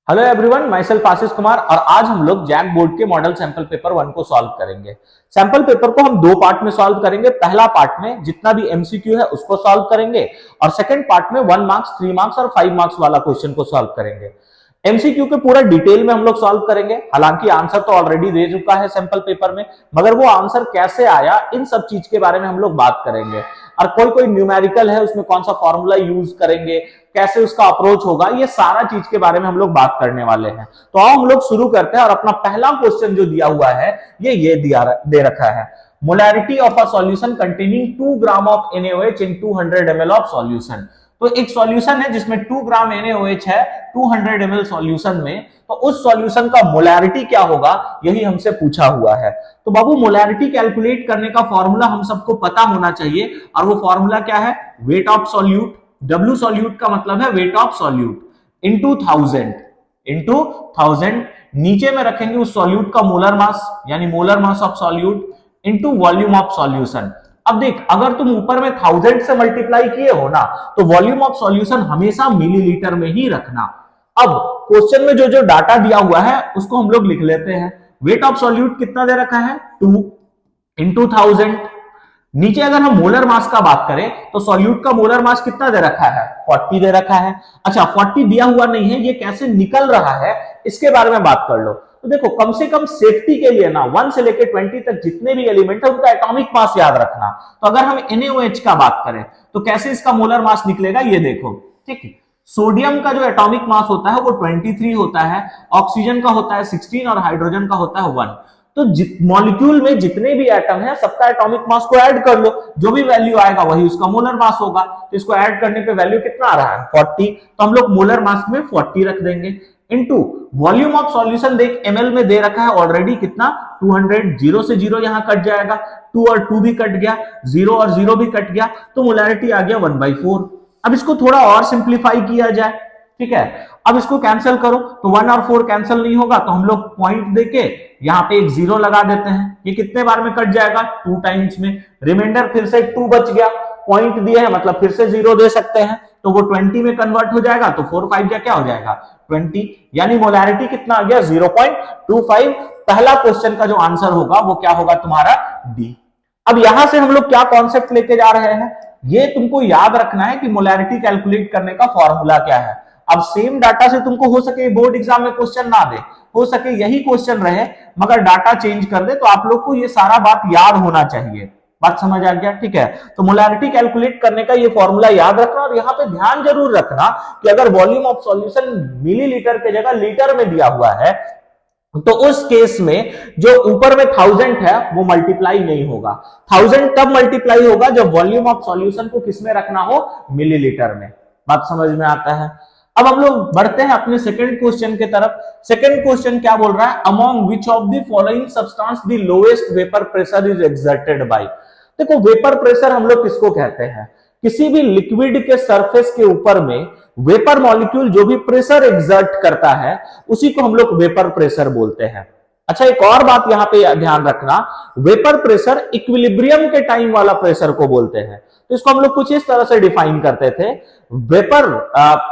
Hello everyone, my self Ashish Kumar और आज हम लोग जैक बोर्ड के मॉडल सैंपल पेपर 1 को सॉल्व करेंगे। सैंपल पेपर को हम दो पार्ट में सॉल्व करेंगे। पहला पार्ट में जितना भी एमसीक्यू है उसको सॉल्व करेंगे और सेकंड पार्ट में 1 मार्क्स, 3 मार्क्स और 5 मार्क्स वाला क्वेश्चन को सॉल्व करेंगे। एमसीक्यू के पूरा डिटेल में हम लोग सॉल्व करेंगे। हालांकि आंसर तो ऑलरेडी दे चुका है सैंपल पेपर में, मगर वो आंसर कैसे आया इन सब चीज के बारे में हम लोग बात करेंगे। और कोई कोई न्यूमेरिकल है उसमें कौन सा फॉर्मूला यूज करेंगे, कैसे उसका अप्रोच होगा, ये सारा चीज के बारे में हम लोग बात करने वाले हैं। तो आओ हम लोग शुरू करते हैं। और अपना पहला क्वेश्चन जो दिया हुआ है ये दे रखा है, molarity of a solution containing 2 gram of NaOH in 200 ml of solution. तो एक सॉल्यूशन है जिसमें 2 ग्राम NaOH है 200 ml सॉल्यूशन में, तो उस सॉल्यूशन का मोलैरिटी क्या होगा यही हमसे पूछा हुआ है। तो बाबू मोलैरिटी कैलकुलेट करने का फॉर्मूला हम सबको पता होना चाहिए, और वो फॉर्मूला क्या है? Weight of solute. W solute का मतलब है वेट ऑफ सॉल्यूट इनटू 1000 नीचे में रखेंगे उस सॉल्यूट का मोलर मास, यानी molar mass of solute into volume of solution. अब देख, अगर तुम ऊपर में 1000 से मल्टीप्लाई किए हो ना, तो वॉल्यूम ऑफ सॉल्यूशन हमेशा मिलीलीटर में ही रखना। अब क्वेश्चन में जो जो डाटा दिया हुआ है उसको हम लोग लिख लेते हैं। वेट ऑफ सॉल्यूट कितना दे रखा है? 2 इंटू 1000। नीचे अगर हम मोलर मास का बात करें तो सॉल्यूट का मोलर मास कितना दे रखा है? 40 दे रखा है। अच्छा, 40 दिया हुआ नहीं है, ये कैसे निकल रहा है इसके बारे में बात कर लो। तो देखो, कम से कम सेफ्टी के लिए ना 1 से लेकर 20 तक जितने भी एलिमेंट है उनका एटॉमिक मास याद रखना। तो अगर हम NaOH का बात करें तो कैसे इसका मोलर मास निकलेगा ये देखो। ठीक है, सोडियम का जो एटॉमिक मास होता है वो 23 होता है, ऑक्सीजन का होता है 16 और हाइड्रोजन का होता है 1। तो मॉलिक्यूल में जितने भी एटम है सबका एटॉमिक मास को ऐड कर लो, जो भी वैल्यू आएगा वही उसका मोलर मास होगा। तो इसको ऐड करने पे वैल्यू कितना आ रहा है? 40। तो हम लोग मोलर मास में 40 रख देंगे इनटू वॉल्यूम ऑफ सॉल्यूशन। देख ml में दे रखा है ऑलरेडी कितना? 200। 0 से 0 यहां कट जाएगा, 2 और 2 भी कट गया, 0 और 0 भी कट गया, तो मोलैरिटी आ गया 1/4। अब इसको थोड़ा और सिंप्लीफाई किया जाए। ठीक है, अब इसको कैंसिल करो तो 1 और 4 कैंसिल नहीं होगा, तो हम लोग पॉइंट देके यहां पे एक 0 लगा देते हैं। ये कितने बार में कट जाएगा? 2 टाइम्स में। रिमाइंडर फिर से 2 बच गया, पॉइंट दिए है मतलब फिर से 0 दे सकते हैं, तो वो 20 में कन्वर्ट हो जाएगा। तो 4 5 क्या हो जाएगा? 20। यानी मोलैरिटी कितना आ गया? 0.25। पहला क्वेश्चन का जो आंसर होगा वो क्या होगा तुम्हारा? डी। अब यहां से हम लोग क्या कॉन्सेप्ट लेके जा रहे हैं, ये तुमको याद रखना है कि मोलैरिटी कैलकुलेट करने का फॉर्मूला क्या है। अब सेम डाटा से तुमको हो सके बोर्ड एग्जाम में क्वेश्चन ना दे, हो सके यही क्वेश्चन रहे मगर डाटा चेंज कर दे, तो आप लोग को ये सारा बात याद होना चाहिए। बात समझ आ गया? ठीक है, तो मोलैरिटी कैलकुलेट करने का ये फॉर्मूला याद रखना, और यहाँ पे ध्यान जरूर रखना कि अगर वॉल्यूम ऑफ सॉल्यूशन मिलीलीटर के जगह लीटर में दिया हुआ है तो उस केस में जो ऊपर में 1000 है वो मल्टीप्लाई नहीं होगा। 1000 तब मल्टीप्लाई होगा जब वॉल्यूम ऑफ सॉल्यूशन को किसमें रखना हो? मिलीलीटर में। बात समझ में आता है? अब हम लोग बढ़ते हैं अपने सेकंड क्वेश्चन के तरफ। सेकंड क्वेश्चन क्या बोल रहा है? Among which of the following substance the lowest vapour pressure is exerted by. देखो, वेपर प्रेशर हम लोग किसको कहते हैं? किसी भी लिक्विड के सरफेस के ऊपर में वेपर मॉलिक्यूल जो भी प्रेशर एक्सर्ट करता है उसी को हम लोग वेपर प्रेशर बोलते हैं। अच्छा, एक और बात यहां पे ध्यान रखना, वेपर प्रेशर इक्विलिब्रियम के टाइम वाला प्रेशर को बोलते हैं। तो इसको हम लोग कुछ इस तरह से डिफाइन करते थे, vapour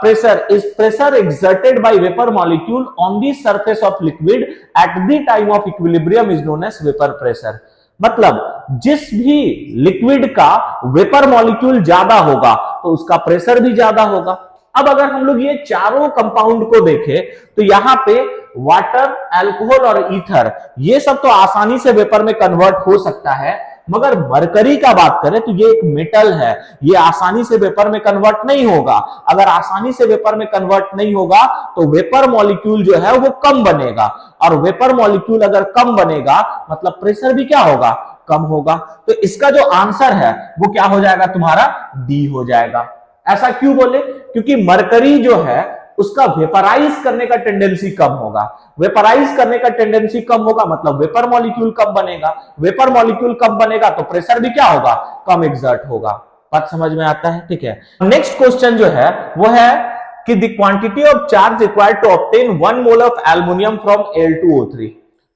pressure is pressure exerted by vapour molecule on the surface of liquid at the time of equilibrium is known as vapour pressure. मतलब जिस भी लिक्विड का वेपर मॉलिक्यूल ज्यादा होगा तो उसका प्रेशर भी ज्यादा होगा। अब अगर हम लोग ये चारों कंपाउंड को देखें तो यहां पे वाटर, अल्कोहल और ईथर ये सब तो आसानी से वेपर में कन्वर्ट हो सकता है, मगर मरकरी का बात करें तो ये एक मेटल है, ये आसानी से वेपर में कन्वर्ट नहीं होगा। अगर आसानी से वेपर में कन्वर्ट नहीं होगा तो वेपर मॉलिक्यूल जो है वो कम बनेगा, और वेपर मॉलिक्यूल अगर कम बनेगा मतलब प्रेशर भी क्या होगा? कम होगा। तो इसका जो आंसर है वो क्या हो जाएगा तुम्हारा? डी हो जाएगा। ऐसा क्यों बोले? क्योंकि मरकरी जो है उसका वेपराइज करने का टेंडेंसी कम होगा। वेपराइज करने का टेंडेंसी कम होगा मतलब वेपर मॉलिक्यूल कम बनेगा। वेपर मॉलिक्यूल कम बनेगा तो प्रेशर भी क्या होगा? कम एक्सर्ट होगा। बात समझ में आता है? ठीक है, नेक्स्ट क्वेश्चन जो है वो है कि the quantity of charge required to obtain 1 mole of aluminium from Al2O3।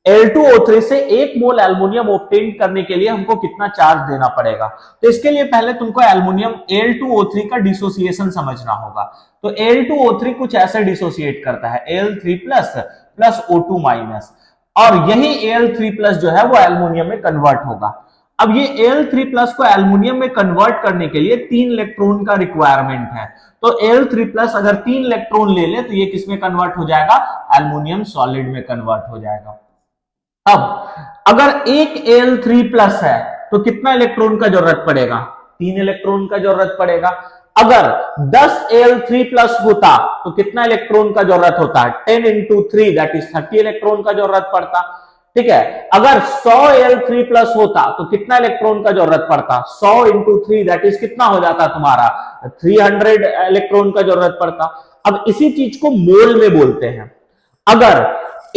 Al2O3 से 1 मोल एल्युमिनियम ऑब्टेन करने के लिए हमको कितना चार्ज देना पड़ेगा? तो इसके लिए पहले तुमको एल्युमिनियम Al2O3 का डिसोसिएशन समझना होगा। तो Al2O3 कुछ ऐसे डिसोसिएट करता है, Al3 प्लस O2 माइनस, और यही Al3 प्लस जो है वो एल्युमिनियम में कन्वर्ट होगा। अब ये Al3 प्लस को एल्युमिनियम में कन्वर्ट करने के लिए 3 इलेक्ट्रॉन का रिक्वायरमेंट है। तो Al3 प्लस अगर 3 इलेक्ट्रॉन ले ले तो ये किसमें कन्वर्ट हो जाएगा? एल्युमिनियम सॉलिड में कन्वर्ट हो जाएगा। अब अगर एक Al3 प्लस है तो कितना इलेक्ट्रॉन का जरूरत पड़ेगा? 3 इलेक्ट्रॉन का जरूरत पड़ेगा। अगर 10 Al3 प्लस होता तो कितना इलेक्ट्रॉन का जरूरत होता है? 10 into 3 दैट इज 30 इलेक्ट्रॉन का जरूरत पड़ता। ठीक है, अगर 100 Al3 प्लस होता तो कितना इलेक्ट्रॉन का जरूरत पड़ता? 100 into 3 दैट इज कितना हो जाता तुम्हारा? 300 इलेक्ट्रॉन का जरूरत पड़ता। अब इसी चीज को मोल में बोलते हैं। अगर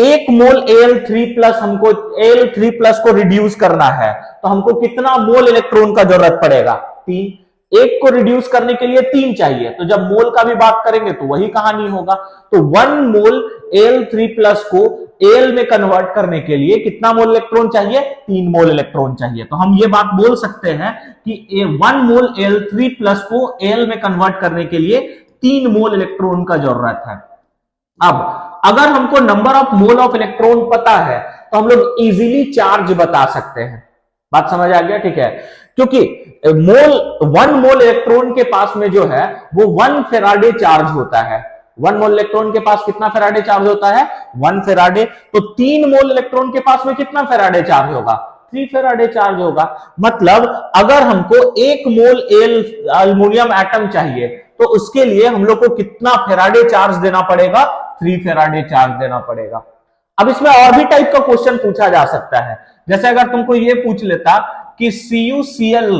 1 मोल Al3 प्लस हमको Al3 प्लस को रिड्यूस करना है तो हमको कितना मोल इलेक्ट्रॉन का जरूरत पड़ेगा? 3। एक को रिड्यूस करने के लिए 3 चाहिए, तो जब मोल का भी बात करेंगे तो वही कहानी होगा। तो 1 मोल Al3 प्लस को Al में कन्वर्ट करने के लिए कितना मोल इलेक्ट्रॉन चाहिए? 3 मोल इलेक्ट्रॉन चाहिए। तो हम ये बात बोल सकते हैं कि 1 मोल Al3 प्लस को Al में कन्वर्ट करने के लिए 3 मोल इलेक्ट्रॉन का जरूरत है। अब अगर हमको number of mole of electron पता है तो हम लोग इजीली चार्ज बता सकते हैं। बात समझ आ गया? ठीक है, क्योंकि 1 मोल इलेक्ट्रॉन के पास में जो है वो 1 फेराडे चार्ज होता है। 1 मोल इलेक्ट्रॉन के पास कितना फेराडे चार्ज होता है? 1 फेराडे। तो 3 मोल इलेक्ट्रॉन के पास में कितना फेराडे चार्ज होगा? 3 फेराडे चार्ज होगा। मतलब अगर हमको 1 मोल एल्युमिनियम एटम चाहिए तो उसके लिए हम लोग को कितना फेराडे चार्ज देना पड़ेगा? 3 फेराडे चार्ज देना पड़ेगा। अब इसमें और भी टाइप का क्वेश्चन पूछा जा सकता है। जैसे अगर तुमको ये पूछ लेता कि CuCl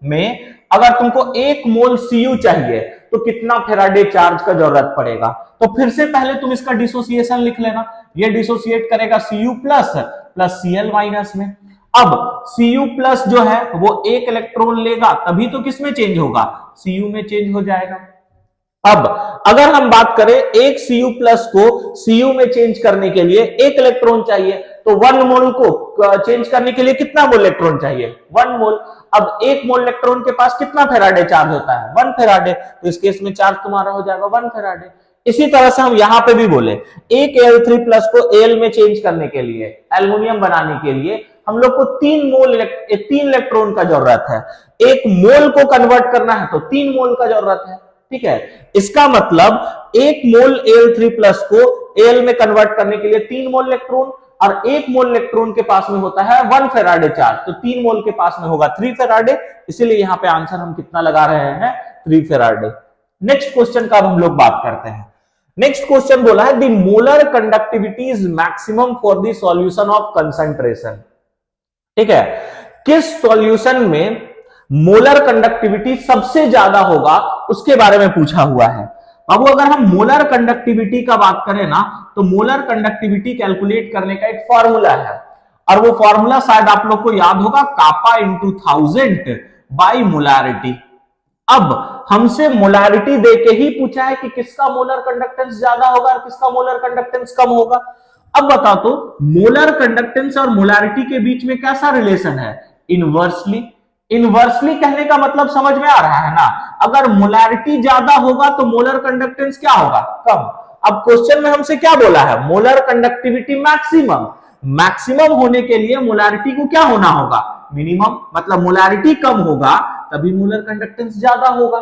में अगर तुमको 1 मोल Cu चाहिए तो कितना फेराडे चार्ज का जरूरत पड़ेगा? तो फिर से पहले तुम इसका डिसोसिएशन लिख लेना। ये डिसोसिएट करेगा Cu प्लस Cl माइनस में। अब Cu प्लस जो है वो 1 इलेक्ट्रॉन लेगा तभी तो किसमें चेंज होगा? Cu में चेंज हो जाएगा। अब अगर हम बात करें एक Cu प्लस को Cu में चेंज करने के लिए 1 इलेक्ट्रॉन चाहिए, तो 1 मोल को चेंज करने के लिए कितना मोल इलेक्ट्रॉन चाहिए? 1 मोल। अब 1 मोल इलेक्ट्रॉन के पास कितना फेराडे चार्ज होता है? 1 फेराडे। तो इस केस में चार्ज तुम्हारा हो जाएगा 1 फेराडे। इसी तरह से हम यहां पे भी बोले एक Al3 प्लस को Al में चेंज करने के लिए, एल्युमिनियम बनाने के लिए हम लोग को 3 इलेक्ट्रॉन का जरूरत है। 1 मोल को कन्वर्ट करना है तो 3 मोल का जरूरत है। ठीक है, इसका मतलब 1 मोल Al3 प्लस को Al में कन्वर्ट करने के लिए 3 मोल इलेक्ट्रॉन, और 1 मोल इलेक्ट्रॉन के पास में होता है 1 फेराडे चार्ज, तो 3 मोल के पास में होगा 3 फेराडे। इसीलिए यहां पे आंसर हम कितना लगा रहे हैं? 3 फेराडे। नेक्स्ट क्वेश्चन का हम लोग बात करते हैं। नेक्स्ट क्वेश्चन बोला है the molar conductivity is maximum for the solution of concentration. ठीक है, किस सॉल्यूशन में मोलर कंडक्टिविटी सबसे ज्यादा होगा उसके बारे में पूछा हुआ है। अब अगर हम मोलर कंडक्टिविटी का बात करें ना तो मोलर कंडक्टिविटी कैलकुलेट करने का एक फॉर्मूला है, और वो फॉर्मूला शायद आप लोग को याद होगा, कापा इंटू 1000 बाई मोलारिटी। अब हमसे मोलारिटी देके ही पूछा है कि किसका मोलर कंडक्टेंस ज्यादा होगा और किसका मोलर कंडक्टेंस कम होगा। अब बताओ तो मोलर कंडक्टेंस और मोलारिटी के बीच में कैसा रिलेशन है? इनवर्सली। इनवर्सली कहने का मतलब समझ में आ रहा है ना? अगर मोलारिटी ज्यादा होगा तो मोलर कंडक्टेंस क्या होगा? कम। अब क्वेश्चन में हमसे क्या बोला है? Molar conductivity maximum. मैक्सिमम होने के लिए मोलारिटी को क्या होना होगा? मिनिमम। मतलब मोलारिटी कम होगा तभी मोलर कंडक्टेंस ज्यादा होगा।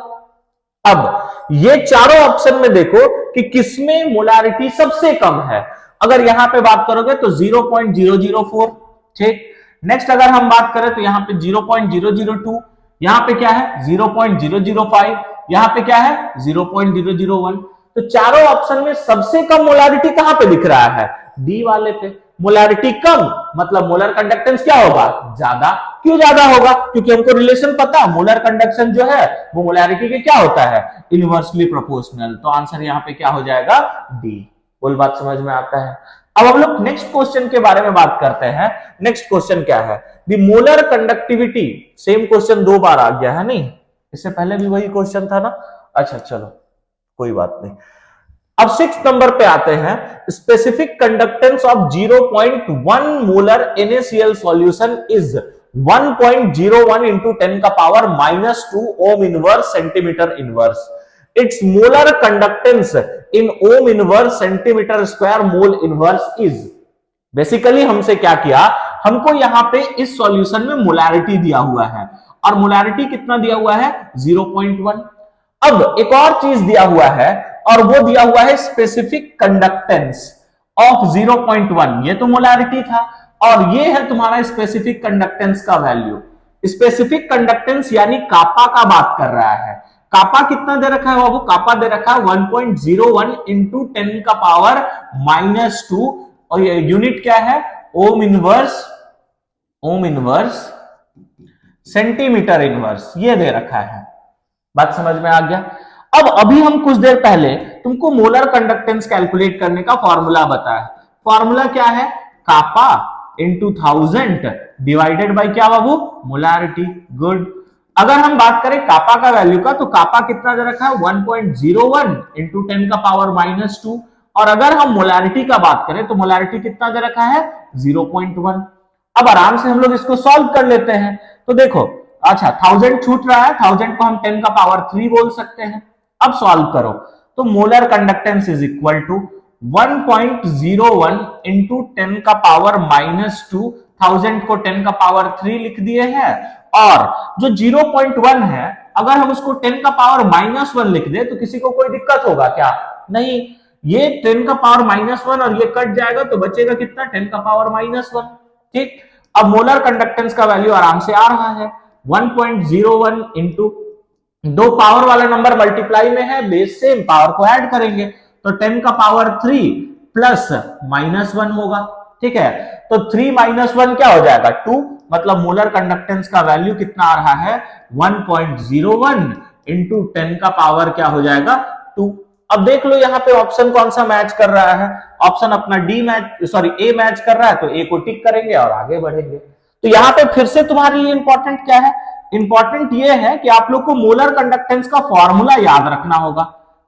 अब ये चारों ऑप्शन में देखो कि किसमें मोलारिटी सबसे कम है। अगर यहां पे बात करोगे तो 0.004। ठीक, नेक्स्ट अगर हम बात करें तो यहां पे 0.002, यहां पे क्या है 0.005, यहां पे क्या है 0.001। तो चारों ऑप्शन में सबसे कम मोलारिटी कहां पे दिख रहा है? डी वाले पे। मोलारिटी कम मतलब मोलर कंडक्टेंस क्या होगा? ज्यादा। क्यों ज्यादा होगा? क्योंकि हमको रिलेशन पता है, मोलर कंडक्शन जो है वो मोलारिटी के क्या होता है? Inversely proportional. तो आंसर यहां पे क्या हो जाएगा? डी। बोल बात समझ में आता है। अब हम लोग नेक्स्ट क्वेश्चन के बारे में बात करते हैं। नेक्स्ट क्वेश्चन क्या है? The molar conductivity. Same question 2 बार आ गया है, नहीं? इससे पहले भी वही क्वेश्चन था ना? अच्छा चलो कोई बात नहीं। अब 6 नंबर पे आते हैं, specific conductance of 0.1 molar NaCl solution is 1.01 into 10 का power -2 ohm inverse centimetre inverse. It's molar conductance in ohm inverse centimetre square mole inverse is. Basically हमसे क्या किया, हमको यहां पे इस सॉल्यूशन में मोलैरिटी दिया हुआ है और मोलैरिटी कितना दिया हुआ है 0.1. अब एक और चीज दिया हुआ है और वो दिया हुआ है स्पेसिफिक कंडक्टेंस ऑफ 0.1. ये तो मोलैरिटी था और ये है तुम्हारा स्पेसिफिक कंडक्टेंस का वैल्यू. स्पेसिफिक कंडक्टेंस यानी कापा का बात कर रहा है. कापा कितना दे रखा है बाबू, कापा दे रखा है 1.01 इंटू 10 का पावर -2 और ये यूनिट क्या है ओम इनवर्स सेंटीमीटर इनवर्स, ये दे रखा है. बात समझ में आ गया. अब अभी हम कुछ देर पहले तुमको मोलर कंडक्टेंस कैलकुलेट करने का फॉर्मूला बताया. फॉर्मूला क्या है, कापा इंटू 1000 डिवाइडेड बाय क्या बाबू, मोलैरिटी. गुड. अगर हम बात करें कापा का वैल्यू का, तो कापा कितना दे रखा है 1.01 इंटू 10 का पावर -2 और अगर हम मोलैरिटी का बात करें तो मोलैरिटी कितना दे रखा है 0.1. अब आराम से हम लोग इसको सॉल्व कर लेते हैं. तो देखो, अच्छा 1000 छूट रहा है, 1000 को हम 10 का पावर 3 बोल सकते हैं. अब सॉल्व करो तो molar conductance is equal to 1.01 into 10 का पावर -2. 1000 को 10 का पावर 3 लिख दिए हैं और जो 0.1 है अगर हम उसको 10 का पावर -1 लिख दे तो किसी को कोई दिक्कत होगा क्या, नहीं. ये 10 का पावर -1 और ये कट जाएगा तो बचेगा कितना 10 का पावर -1. ठीक. अब मोलर कंडक्टेंस का वैल्यू आराम से आ रहा है 1.01 इंटू दो पावर वाला नंबर मल्टीप्लाई में है, बेस सेम, पावर को ऐड करेंगे तो 10 का पावर 3 प्लस -1 होगा. ठीक है, तो 3 - 1 क्या हो जाएगा 2. मतलब मोलर कंडक्टेंस का वैल्यू कितना आ रहा है 1.01 इंटू 10 का पावर क्या हो जाएगा 2. अब देख लो यहाँ पे ऑप्शन कौन सा मैच कर रहा है. ऑप्शन अपना ए मैच कर रहा है तो ए को टिक करेंगे और आगे बढ़ेंगे. तो यहाँ पे फिर से तुम्हारे लिए इंपॉर्टेंट क्या है, इंपॉर्टेंट ये है कि आप लोग को मोलर कंडक्टेंस का फॉर्मूला याद रखना होगा.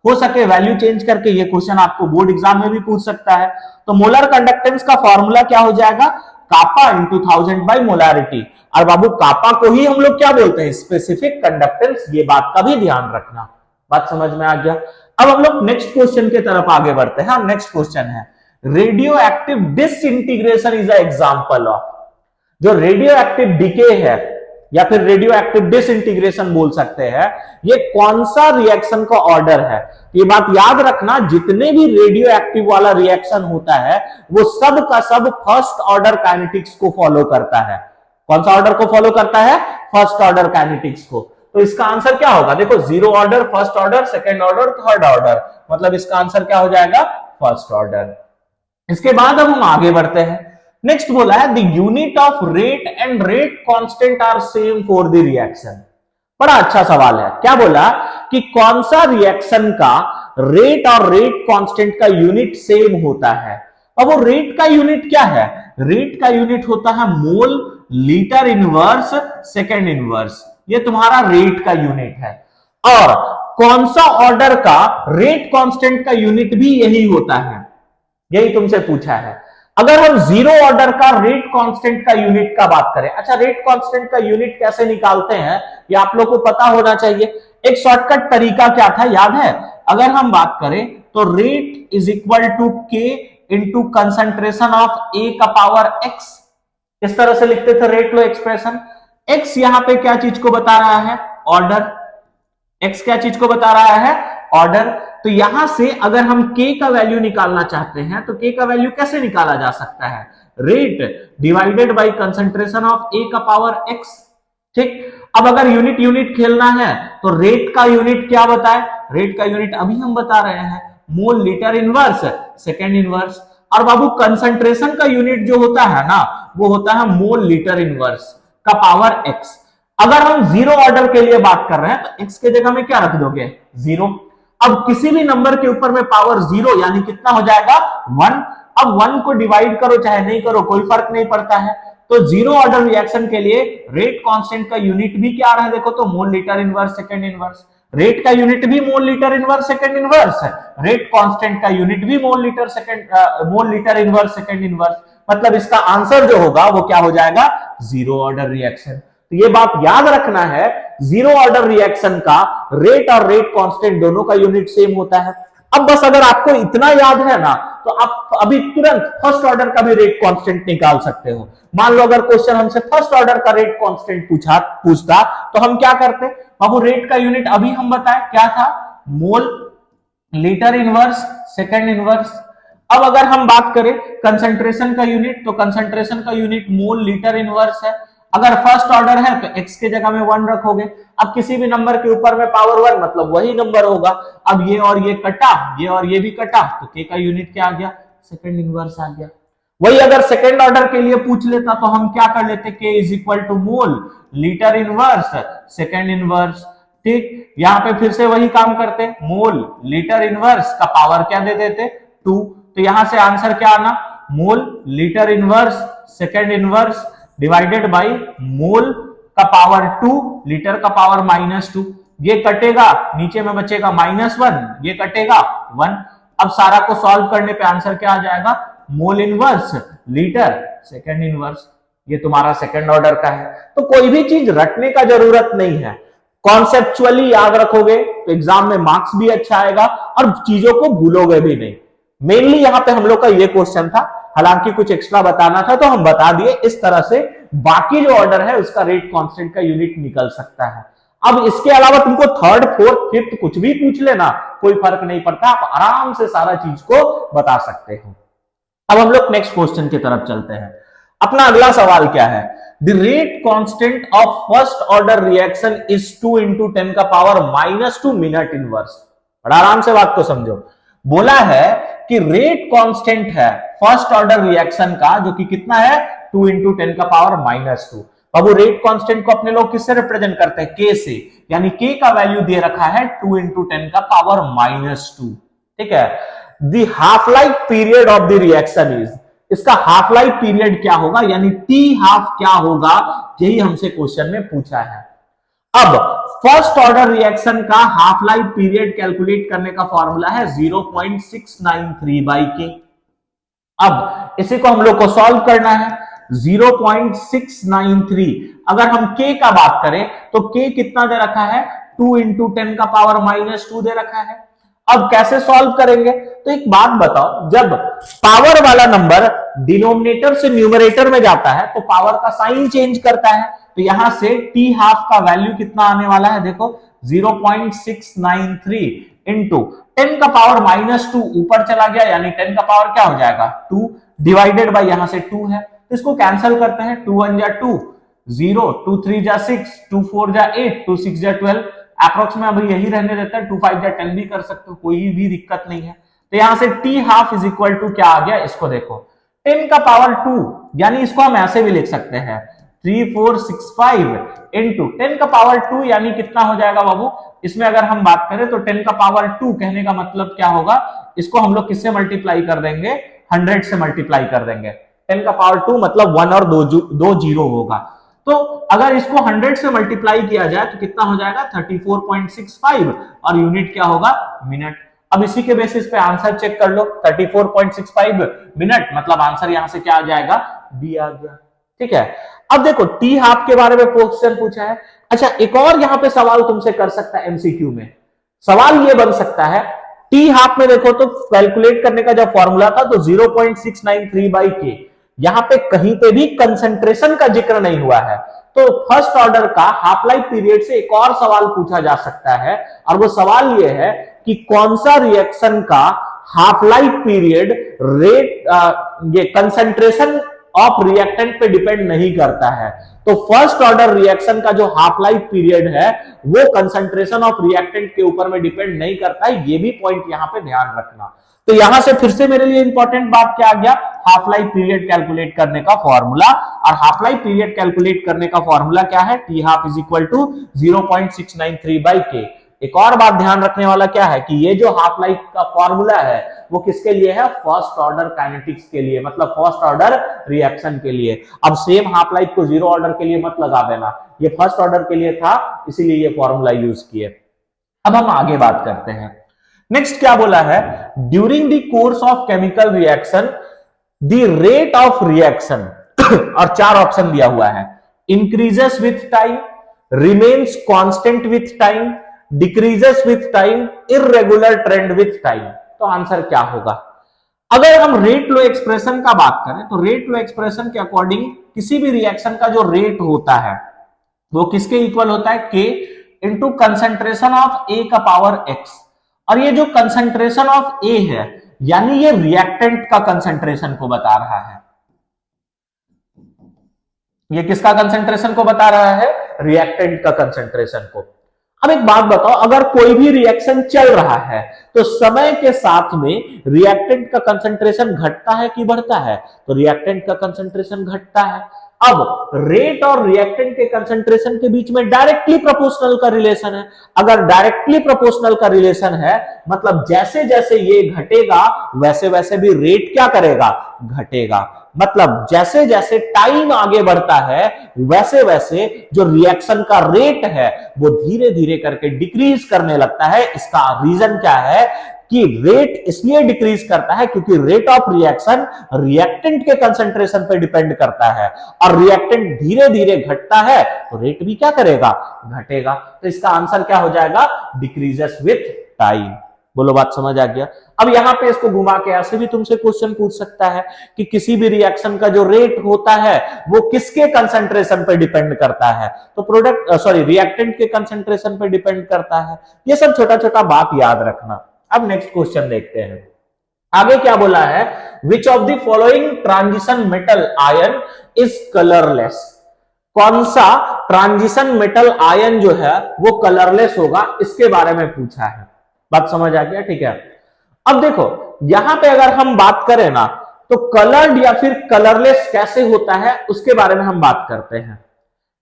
हो सके वैल्यू चेंज करके, ये क्वेश्चन आपको बोर्ड एग्जाम में भी पूछ सकता है. तो मोलर कंडक्टेंस का फॉर्मूला क्या हो जाएगा, कापा इंटू 1000 बाई मोलैरिटी. और बाबू कापा को ही हम लोग क्या बोलते हैं, स्पेसिफिक कंडक्टेंस. ये बात का भी ध्यान रखना. बात समझ में आ गया. अब हम लोग नेक्स्ट क्वेश्चन की तरफ आगे बढ़ते हैं. नेक्स्ट क्वेश्चन है radio active disintegration is a example of. जो रेडियो एक्टिव डीके है या फिर रेडियो एक्टिव डिसइंटीग्रेशन बोल सकते हैं, ये कौन सा रिएक्शन का ऑर्डर है. ये बात याद रखना, जितने भी रेडियो एक्टिव वाला रिएक्शन होता है वो सब का सब फर्स्ट ऑर्डर काइनेटिक्स को फॉलो करता है. कौन सा ऑर्डर को फॉलो करता है, फर्स्ट ऑर्डर काइनेटिक्स को. तो इसका आंसर क्या होगा, देखो 0 order, first order, second order, third order, मतलब इसका आंसर क्या हो जाएगा फर्स्ट ऑर्डर. इसके बाद अब हम आगे बढ़ते हैं. नेक्स्ट बोला है the unit of rate and rate constant are same for the reaction. बड़ा अच्छा सवाल है. क्या बोला कि कौन सा रिएक्शन का रेट और रेट कांस्टेंट का यूनिट सेम होता है. अब वो रेट का यूनिट क्या है, रेट का यूनिट होता है मोल लीटर इनवर्स सेकेंड इनवर्स. ये तुम्हारा रेट का यूनिट है. और कौन सा ऑर्डर का रेट कांस्टेंट का यूनिट भी यही होता है, यही तुमसे पूछा है. अगर हम 0 ऑर्डर का रेट कांस्टेंट का यूनिट का बात करें, अच्छा रेट कांस्टेंट का यूनिट कैसे निकालते हैं ये आप लोग को पता होना चाहिए. एक शॉर्टकट तरीका क्या था याद है, अगर हम बात करें तो रेट इज इक्वल टू के इंटू कंसंट्रेशन ऑफ ए का पावर एक्स. इस तरह से लिखते थे रेट लो एक्सप्रेशन. एक्स यहां पे क्या चीज को बता रहा है, ऑर्डर. एक्स क्या चीज को बता रहा है, ऑर्डर. तो यहां से अगर हम k का वैल्यू निकालना चाहते हैं तो k का वैल्यू कैसे निकाला जा सकता है, rate divided by concentration of a का पावर x. ठीक. अब अगर यूनिट यूनिट खेलना है तो रेट का यूनिट क्या बताए, रेट का यूनिट अभी हम बता रहे हैं मोल लीटर इनवर्स सेकेंड इनवर्स. और बाबू कंसंट्रेशन का यूनिट जो होता है ना वो होता है मोल लीटर इनवर्स का पावर x. अगर हम 0 ऑर्डर के लिए बात कर रहे हैं तो x के जगह में क्या रख दोगे 0. अब किसी भी नंबर के ऊपर में पावर 0 यानी कितना हो जाएगा 1. अब 1 को डिवाइड करो चाहे नहीं करो कोई फर्क नहीं पड़ता है. तो 0 ऑर्डर रिएक्शन के लिए रेट कांस्टेंट का यूनिट भी क्या आ रहा है, देखो तो मोल litre inverse second inverse. Rate का यूनिट भी मोल लीटर इनवर्स सेकंड इनवर्स है, रेट कांस्टेंट का यूनिट भी मोल लीटर इनवर्स सेकंड इनवर्स, मतलब इसका आंसर जो होगा वो क्या हो जाएगा, जीरो ऑर्डर रिएक्शन। तो ये बात याद रखना है, जीरो ऑर्डर रिएक्शन का रेट और रेट कांस्टेंट दोनों का यूनिट सेम होता है। अब बस अगर आपको इतना याद है ना, तो आप अभी तुरंत फर्स्ट ऑर्डर का भी रेट कांस्टेंट निकाल सकते हो। मान लो अगर क्वेश्चन हमसे फर्स्ट ऑर्डर का रेट कांस्टेंट पूछता तो हम क्या करते, बाबू रेट का यूनिट अभी हम बताएं क्या था, मोल लीटर इनवर्स सेकंड इनवर्स। अब अगर हम बात करें कंसंट्रेशन का यूनिट, तो कंसंट्रेशन का यूनिट मोल लीटर इनवर्स है। अगर फर्स्ट ऑर्डर है तो x के जगह में 1 रखोगे। अब किसी भी नंबर के ऊपर में पावर 1 मतलब वही नंबर होगा। अब ये और ये कटा, ये और ये भी कटा, तो k का यूनिट क्या आ गया, सेकंड इनवर्स आ गया। वही अगर सेकंड ऑर्डर के लिए पूछ लेता तो हम क्या कर लेते, k is equal to mole litre inverse second inverse. ठीक, यहां पे फिर से वही काम करते, मोल लीटर इनवर्स का पावर क्या दे देते, 2। तो यहां से आंसर क्या आना, mole litre inverse second inverse divided by mole का पावर 2 लीटर का पावर -2। ये कटेगा, नीचे में बचेगा -1, ये कटेगा 1। अब सारा को सॉल्व करने पे आंसर क्या आ जाएगा, mole inverse litre second inverse. ये तुम्हारा सेकंड ऑर्डर का है। तो कोई भी चीज रटने का जरूरत नहीं है, कॉन्सेप्चुअली याद रखोगे तो एग्जाम में मार्क्स भी अच्छा आएगा और चीजों को भूलोगे भी नहीं। मेनली यहां पे हम लोग का ये क्वेश्चन था, हालांकि कुछ एक्स्ट्रा बताना था तो हम बता दिए। इस तरह से बाकी जो ऑर्डर है उसका रेट कांस्टेंट का यूनिट निकल सकता है। अब इसके अलावा तुमको थर्ड फोर्थ फिफ्थ कुछ भी पूछ लेना, कोई फर्क नहीं पड़ता, आप आराम से सारा चीज को बता सकते हो। अब हम लोग नेक्स्ट क्वेश्चन की तरफ चलते हैं। अपना अगला सवाल क्या है, the rate constant of first order reaction is 2 × 10 का पावर -2 मिनट इनवर्स। बड़ा आराम से बात को समझो। बोला है कि रेट कांस्टेंट है फर्स्ट ऑर्डर रिएक्शन का, जो कि कितना है, 2 × 10 का पावर -2। अब वो रेट कांस्टेंट को अपने लोग किससे रिप्रेजेंट करते हैं, k से, यानी k का वैल्यू दे रखा है 2 × 10 का पावर -2। ठीक है, the half life period of the reaction is, इसका हाफ लाइफ पीरियड क्या होगा, यानी t हाफ क्या होगा, यही हमसे क्वेश्चन में पूछा है। अब फर्स्ट ऑर्डर रिएक्शन का हाफ लाइफ पीरियड कैलकुलेट करने का फॉर्मूला है 0.693/k। अब इसी को हम लोग को सॉल्व करना है। 0.693, अगर हम k का बात करें तो k कितना दे रखा है, 2 × 10 का पावर -2 दे रखा है। अब कैसे सॉल्व करेंगे, तो एक बात बताओ, जब पावर वाला नंबर डिनोमिनेटर से न्यूमरेटर में जाता है तो पावर का साइन चेंज करता है। तो यहां से t हाफ का वैल्यू कितना आने वाला है, देखो 0.693 × 10 का पावर -2 ऊपर चला गया, यानी 10 का पावर क्या हो जाएगा, 2 डिवाइडेड बाय यहां से 2 है, तो इसको कैंसिल करते हैं। 2 1 जा 2, 0, 2 3 जा 6, 2 4 जा 8, 2 6 जा 12, अप्रोक्स में अभी यही रहने देता है। 2 5 जा 10 भी कर सकते हो, कोई भी दिक्कत नहीं है। तो यहां से t half is equal to क्या आ गया, इसको देखो 10 का पावर 2, यानी इसको हम ऐसे भी लिख सकते हैं 3465 × 10 का पावर 2, यानी कितना हो जाएगा बाबू, इसमें अगर हम बात करें तो 10 का पावर 2 कहने का मतलब क्या होगा, इसको हम लोग किससे मल्टीप्लाई कर देंगे, 100 से मल्टीप्लाई कर देंगे। 10 का पावर 2 मतलब 1 और 2 जीरो होगा। तो अगर इसको 100 से मल्टीप्लाई किया जाए तो कितना हो जाएगा, 34.65, और यूनिट क्या होगा, मिनट। अब इसी के बेसिस पे आंसर चेक कर लो, 34.65 मिनट, मतलब आंसर यहां से क्या आ जाएगा, बी आ गया। ठीक है, अब देखो टी हाफ के बारे में क्वेश्चन पूछा है। अच्छा, एक और यहां पे सवाल तुमसे कर सकता है एमसीक्यू में। सवाल ये बन सकता है, टी हाफ में देखो तो कैलकुलेट करने का जब फॉर्मूला था तो 0.693/k, यहां पे कहीं पे भी कंसंट्रेशन का जिक्र नहीं हुआ है। तो फर्स्ट ऑर्डर का हाफ लाइफ पीरियड से एक और सवाल पूछा जा सकता है, और वो सवाल ये है कि कौन सा रिएक्शन का हाफ लाइफ पीरियड ये कंसंट्रेशन ऑफ रिएक्टेंट पे डिपेंड नहीं करता है। तो फर्स्ट ऑर्डर रिएक्शन का जो हाफ लाइफ पीरियड है वो कंसंट्रेशन ऑफ रिएक्टेंट के ऊपर में डिपेंड नहीं करता है, ये भी पॉइंट यहां पे ध्यान रखना। तो यहां से फिर से मेरे लिए इंपॉर्टेंट बात क्या आ गया, हाफ लाइफ पीरियड कैलकुलेट करने का फॉर्मूला। और हाफ लाइफ पीरियड कैलकुलेट करने का फॉर्मूला क्या है, T half is equal to 0.693/k। एक और बात ध्यान रखने वाला क्या है कि ये जो हाफ लाइफ का फॉर्मूला है वो किसके लिए है, फर्स्ट ऑर्डर काइनेटिक्स के लिए, मतलब फर्स्ट ऑर्डर रिएक्शन के लिए। अब सेम हाफ लाइफ को जीरो ऑर्डर के लिए मत लगा देना, ये फर्स्ट ऑर्डर के लिए था, इसीलिए ये फॉर्मूला यूज किए। अब हम आगे बात करते हैं। नेक्स्ट क्या बोला है, during the course of chemical reaction the rate of reaction और चार ऑप्शन दिया हुआ है, increases with time, remains constant with time, decreases with time, irregular trend with time. तो आंसर क्या होगा? अगर हम रेट लो एक्सप्रेशन का बात करें तो रेट लो एक्सप्रेशन के अकॉर्डिंग किसी भी रिएक्शन का जो रेट होता है वो किसके इक्वल होता है, के इंटू कंसेंट्रेशन ऑफ ए का पावर एक्स। और ये जो कंसेंट्रेशन ऑफ ए है यानी ये रिएक्टेंट का कंसेंट्रेशन को बता रहा है। ये किसका कंसेंट्रेशन को बता रहा है? रिएक्टेंट का कंसेंट्रेशन को। अब एक बात बताओ, अगर कोई भी रिएक्शन चल रहा है तो समय के साथ में रिएक्टेंट का कंसेंट्रेशन घटता है कि बढ़ता है? तो रिएक्टेंट का कंसेंट्रेशन घटता है। अब रेट और रिएक्टेंट के कंसेंट्रेशन के बीच में डायरेक्टली प्रोपोर्शनल का रिलेशन है। अगर डायरेक्टली प्रोपोर्शनल का रिलेशन है मतलब जैसे जैसे ये घटेगा वैसे वैसे भी रेट क्या करेगा? घटेगा। मतलब जैसे जैसे टाइम आगे बढ़ता है वैसे वैसे जो रिएक्शन का रेट है वो धीरे धीरे करके डिक्रीज करने लगता है। इसका रीजन क्या है कि रेट इसलिए डिक्रीज करता है क्योंकि रेट ऑफ रिएक्शन रिएक्टेंट के कंसंट्रेशन पर डिपेंड करता है और रिएक्टेंट धीरे धीरे घटता है तो रेट भी क्या करेगा? घटेगा। तो इसका आंसर क्या हो जाएगा? Decreases with time. बोलो बात समझ आ गया? अब यहां पे इसको घुमा के ऐसे भी तुमसे क्वेश्चन पूछ सकता है कि किसी भी रिएक्शन का जो रेट होता है वो किसके कंसंट्रेशन पर डिपेंड करता है? तो रिएक्टेंट के कंसंट्रेशन पर डिपेंड करता है। ये सब छोटा छोटा बात याद रखना। अब नेक्स्ट क्वेश्चन देखते हैं। आगे क्या बोला है, which of the following transition metal ion is colourless? कौन सा ट्रांजिशन मेटल आयन जो है वो कलरलेस होगा, इसके बारे में पूछा है। बात समझ आ गया? ठीक है। अब देखो यहां पे अगर हम बात करें ना तो कलर्ड या फिर कलरलेस कैसे होता है उसके बारे में हम बात करते हैं।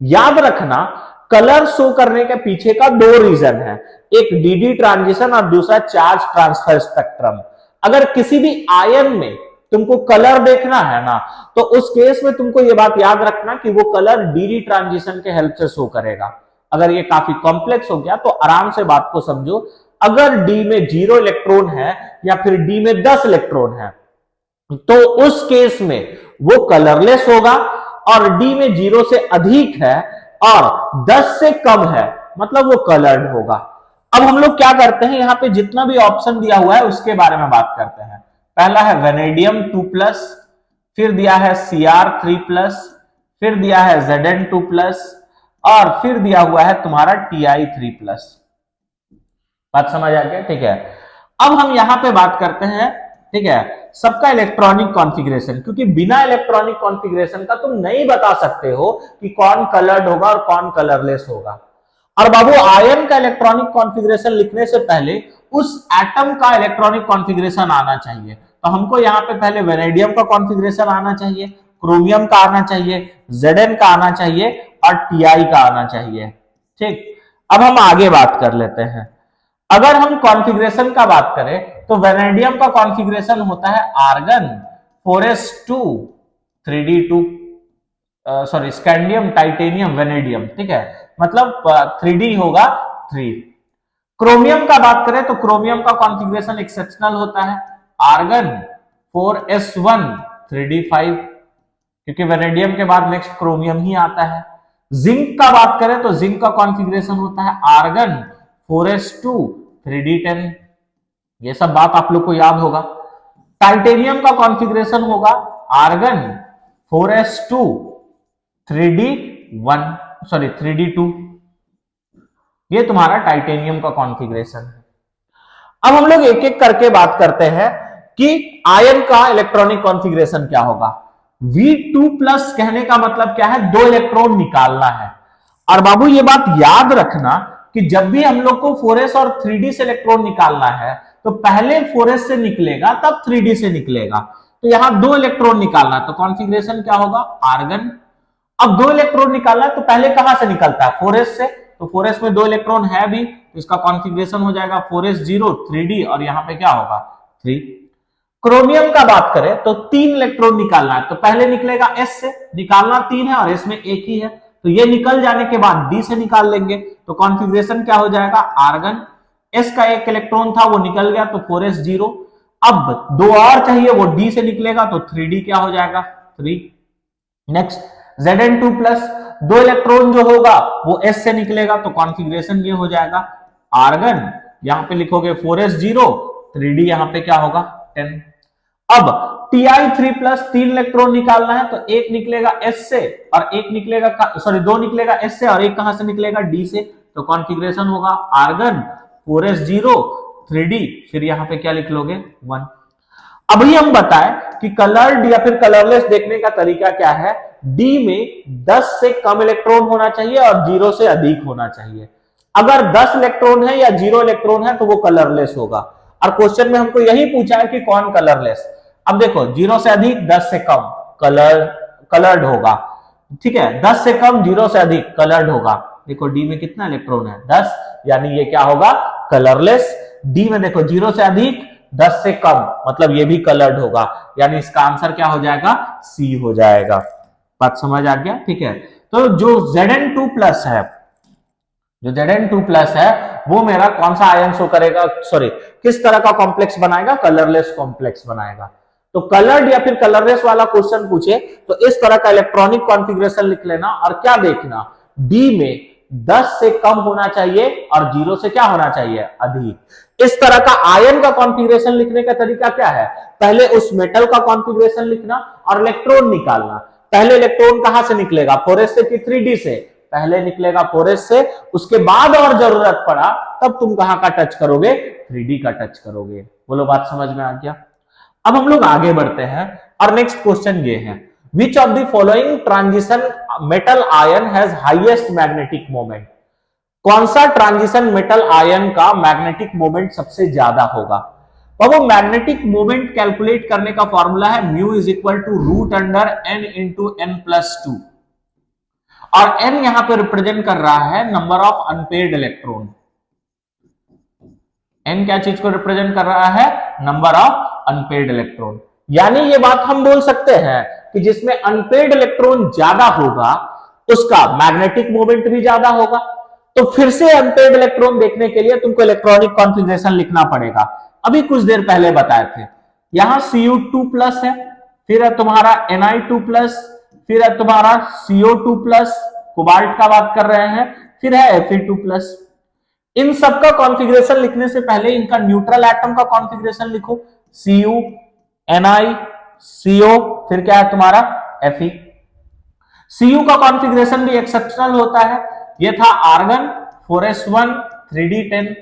याद रखना कलर शो करने के पीछे का दो रीजन है, एक डीडी ट्रांजिशन और दूसरा चार्ज ट्रांसफर स्पेक्ट्रम। अगर किसी भी आयन में तुमको कलर देखना है ना तो उस केस में तुमको ये बात याद रखना कि वो कलर डीडी ट्रांजिशन के हेल्प से शो करेगा। अगर ये काफी कॉम्प्लेक्स हो गया तो आराम से बात को समझो। अगर डी में 0 इलेक्ट्रॉन है या फिर डी में 10 इलेक्ट्रॉन है तो उस केस में वो कलरलेस होगा और डी में 0 से अधिक है और 10 से कम है मतलब वो कलर्ड होगा। अब हम लोग क्या करते हैं, यहां पे जितना भी ऑप्शन दिया हुआ है उसके बारे में बात करते हैं। पहला है वेनेडियम 2+, फिर दिया है Cr3+, फिर दिया है Zn2+, और फिर दिया हुआ है तुम्हारा Ti3+। बात समझ आ गया? ठीक है। अब हम यहां पे बात करते हैं, ठीक है, सबका इलेक्ट्रॉनिक कॉन्फ़िगरेशन, क्योंकि बिना इलेक्ट्रॉनिक कॉन्फ़िगरेशन का तुम नहीं बता सकते हो कि कौन कलर्ड होगा और कौन कलरलेस होगा। और बाबू आयन का इलेक्ट्रॉनिक कॉन्फ़िगरेशन लिखने से पहले उस एटम का इलेक्ट्रॉनिक कॉन्फ़िगरेशन आना चाहिए। तो हमको यहाँ पे पहले वेनेडियम का कॉन्फ़िगरेशन आना चाहिए, क्रोमियम का आना चाहिए, Zn का आना चाहिए और Ti का आना चाहिए। ठीक, अब हम आगे बात कर लेते हैं। अगर हम कॉन्फ़िगरेशन का बात करें तो वेनेडियम का कॉन्फ़िगरेशन होता है argon 4s2 3d2, scandium titanium vanadium. ठीक है, मतलब 3d होगा 3। क्रोमियम का बात करें तो क्रोमियम का कॉन्फ़िगरेशन एक्सेप्शनल होता है आर्गन 4s1 3d5, क्योंकि वेनेडियम के बाद नेक्स्ट क्रोमियम ही आता है। जिंक का बात करें तो जिंक का कॉन्फ़िगरेशन होता है आर्गन 4s2 3d10। ये सब बात आप लोग को याद होगा। टाइटेनियम का कॉन्फ़िगरेशन होगा आर्गन 4s2 3d2। ये तुम्हारा टाइटेनियम का कॉन्फ़िगरेशन है। अब हम लोग एक एक करके बात करते हैं कि आयन का इलेक्ट्रॉनिक कॉन्फ़िगरेशन क्या होगा। V2+ कहने का मतलब क्या है? 2 इलेक्ट्रॉन निकालना है। और बाबू ये बात याद रखना कि जब भी हम लोग को 4s और 3d से इलेक्ट्रॉन निकालना है तो पहले 4s से निकलेगा तब 3d से निकलेगा। तो यहां 2 इलेक्ट्रॉन निकालना है तो कॉन्फ़िगरेशन क्या होगा? आर्गन। अब 2 इलेक्ट्रॉन निकालना है तो पहले कहां से निकलता है? 4s से। तो 4s में 2 इलेक्ट्रॉन है भी तो इसका कॉन्फ़िगरेशन हो जाएगा 4s0 3d और यहां पे क्या होगा? 3। क्रोमियम का बात करें तो 3 इलेक्ट्रॉन निकालना है तो पहले निकलेगा s से, निकालना 3 है और s में 1 ही है तो ये निकल जाने के बाद d से निकाल लेंगे तो कॉन्फ़िगरेशन क्या हो जाएगा? आर्गन S का एक इलेक्ट्रॉन था वो निकल गया तो 4s0। अब दो और चाहिए, वो D से निकलेगा तो 3D क्या हो जाएगा 3। नेक्स्ट Zn2 प्लस, दो इलेक्ट्रॉन जो होगा वो S से निकलेगा तो कॉन्फ़िगरेशन ये हो जाएगा आर्गन, यहां पे लिखोगे 4s0, 3D यहां पे क्या होगा 10। अब Ti3 प्लस, तीन इलेक्ट्रॉन निकालना है तो एक निकलेगा S से और एक निकलेगा, सॉरी दो निकलेगा S से और एक कहां से निकलेगा D से, तो कॉन्फ़िगरेशन होगा आर्गन 4s0 3D, फिर यहां पे क्या लिख लोगे 1। अभी हम बताएं कि कलर्ड या फिर कलरलेस देखने का तरीका क्या है। डी में 10 से कम इलेक्ट्रॉन होना चाहिए और 0 से अधिक होना चाहिए। अगर 10 इलेक्ट्रॉन है या 0 इलेक्ट्रॉन है तो वो कलरलेस होगा। और क्वेश्चन में हमको यही पूछा है कि कौन कलरलेस। अब देखो 0 से अधिक 10 से कम कलर्ड होगा, ठीक है, 10 से कम 0 से अधिक कलर्ड होगा। देखो डी में कितना इलेक्ट्रॉन है 10, यानी ये क्या होगा कलरलेस। डी में देखो 0 से अधिक 10 से कम, मतलब ये भी कलर्ड होगा, यानी इसका आंसर क्या हो जाएगा सी हो जाएगा। बात समझ आ गया, ठीक है। तो जो Zn2 प्लस है, जो Zn2 प्लस है वो मेरा कौन सा आयन शो करेगा, सॉरी किस तरह का कॉम्प्लेक्स बनाएगा, कलरलेस कॉम्प्लेक्स बनाएगा। तो कलर्ड या फिर कलरलेस वाला क्वेश्चन पूछे तो इस तरह का इलेक्ट्रॉनिक कॉन्फ़िगरेशन लिख लेना और क्या देखना, डी में 10 से कम होना चाहिए और 0 से क्या होना चाहिए अधिक। इस तरह का आयन का कॉन्फ़िगरेशन लिखने का तरीका क्या है, पहले उस मेटल का कॉन्फ़िगरेशन लिखना और इलेक्ट्रॉन निकालना। पहले इलेक्ट्रॉन कहां से निकलेगा 4s से कि 3D से, पहले निकलेगा 4s से, उसके बाद और जरूरत पड़ा तब तुम कहां का टच करोगे 3D का टच करोगे। बोलो बात समझ में आ गया। अब हम लोग आगे बढ़ते हैं और नेक्स्ट क्वेश्चन ये है, which of the following transition metal ion has highest magnetic moment। कौन सा ट्रांजिशन मेटल आयन का मैग्नेटिक मोमेंट सबसे ज्यादा होगा। और वो मैग्नेटिक मोमेंट कैलकुलेट करने का फॉर्मूला है mu is equal to root under N into N plus 2, और एन यहां पे रिप्रेजेंट कर रहा है number of unpaired electron. N क्या चीज को रिप्रेजेंट कर रहा है, नंबर ऑफ अनपेड इलेक्ट्रॉन। यानी ये बात हम बोल सकते हैं कि जिसमें अनपेड इलेक्ट्रॉन ज्यादा होगा उसका मैग्नेटिक मोमेंट भी ज्यादा होगा। तो फिर से अनपेड इलेक्ट्रॉन देखने के लिए तुमको इलेक्ट्रॉनिक कॉन्फ़िगरेशन लिखना पड़ेगा। अभी कुछ देर पहले बताए थे, यहां Cu2 प्लस है, फिर है तुम्हारा Ni2 प्लस, फिर है तुम्हारा CO2 प्लस, कोबाल्ट का बात कर रहे हैं, फिर है Fe2 प्लस। इन सबका कॉन्फ़िगरेशन लिखने से पहले इनका न्यूट्रल एटम का कॉन्फ़िगरेशन लिखो, Cu, Ni, CO, फिर क्या है तुम्हारा Fe। Cu का कॉन्फ़िगरेशन भी एक्सेप्शनल होता है, ये था आर्गन 4s1 3d10।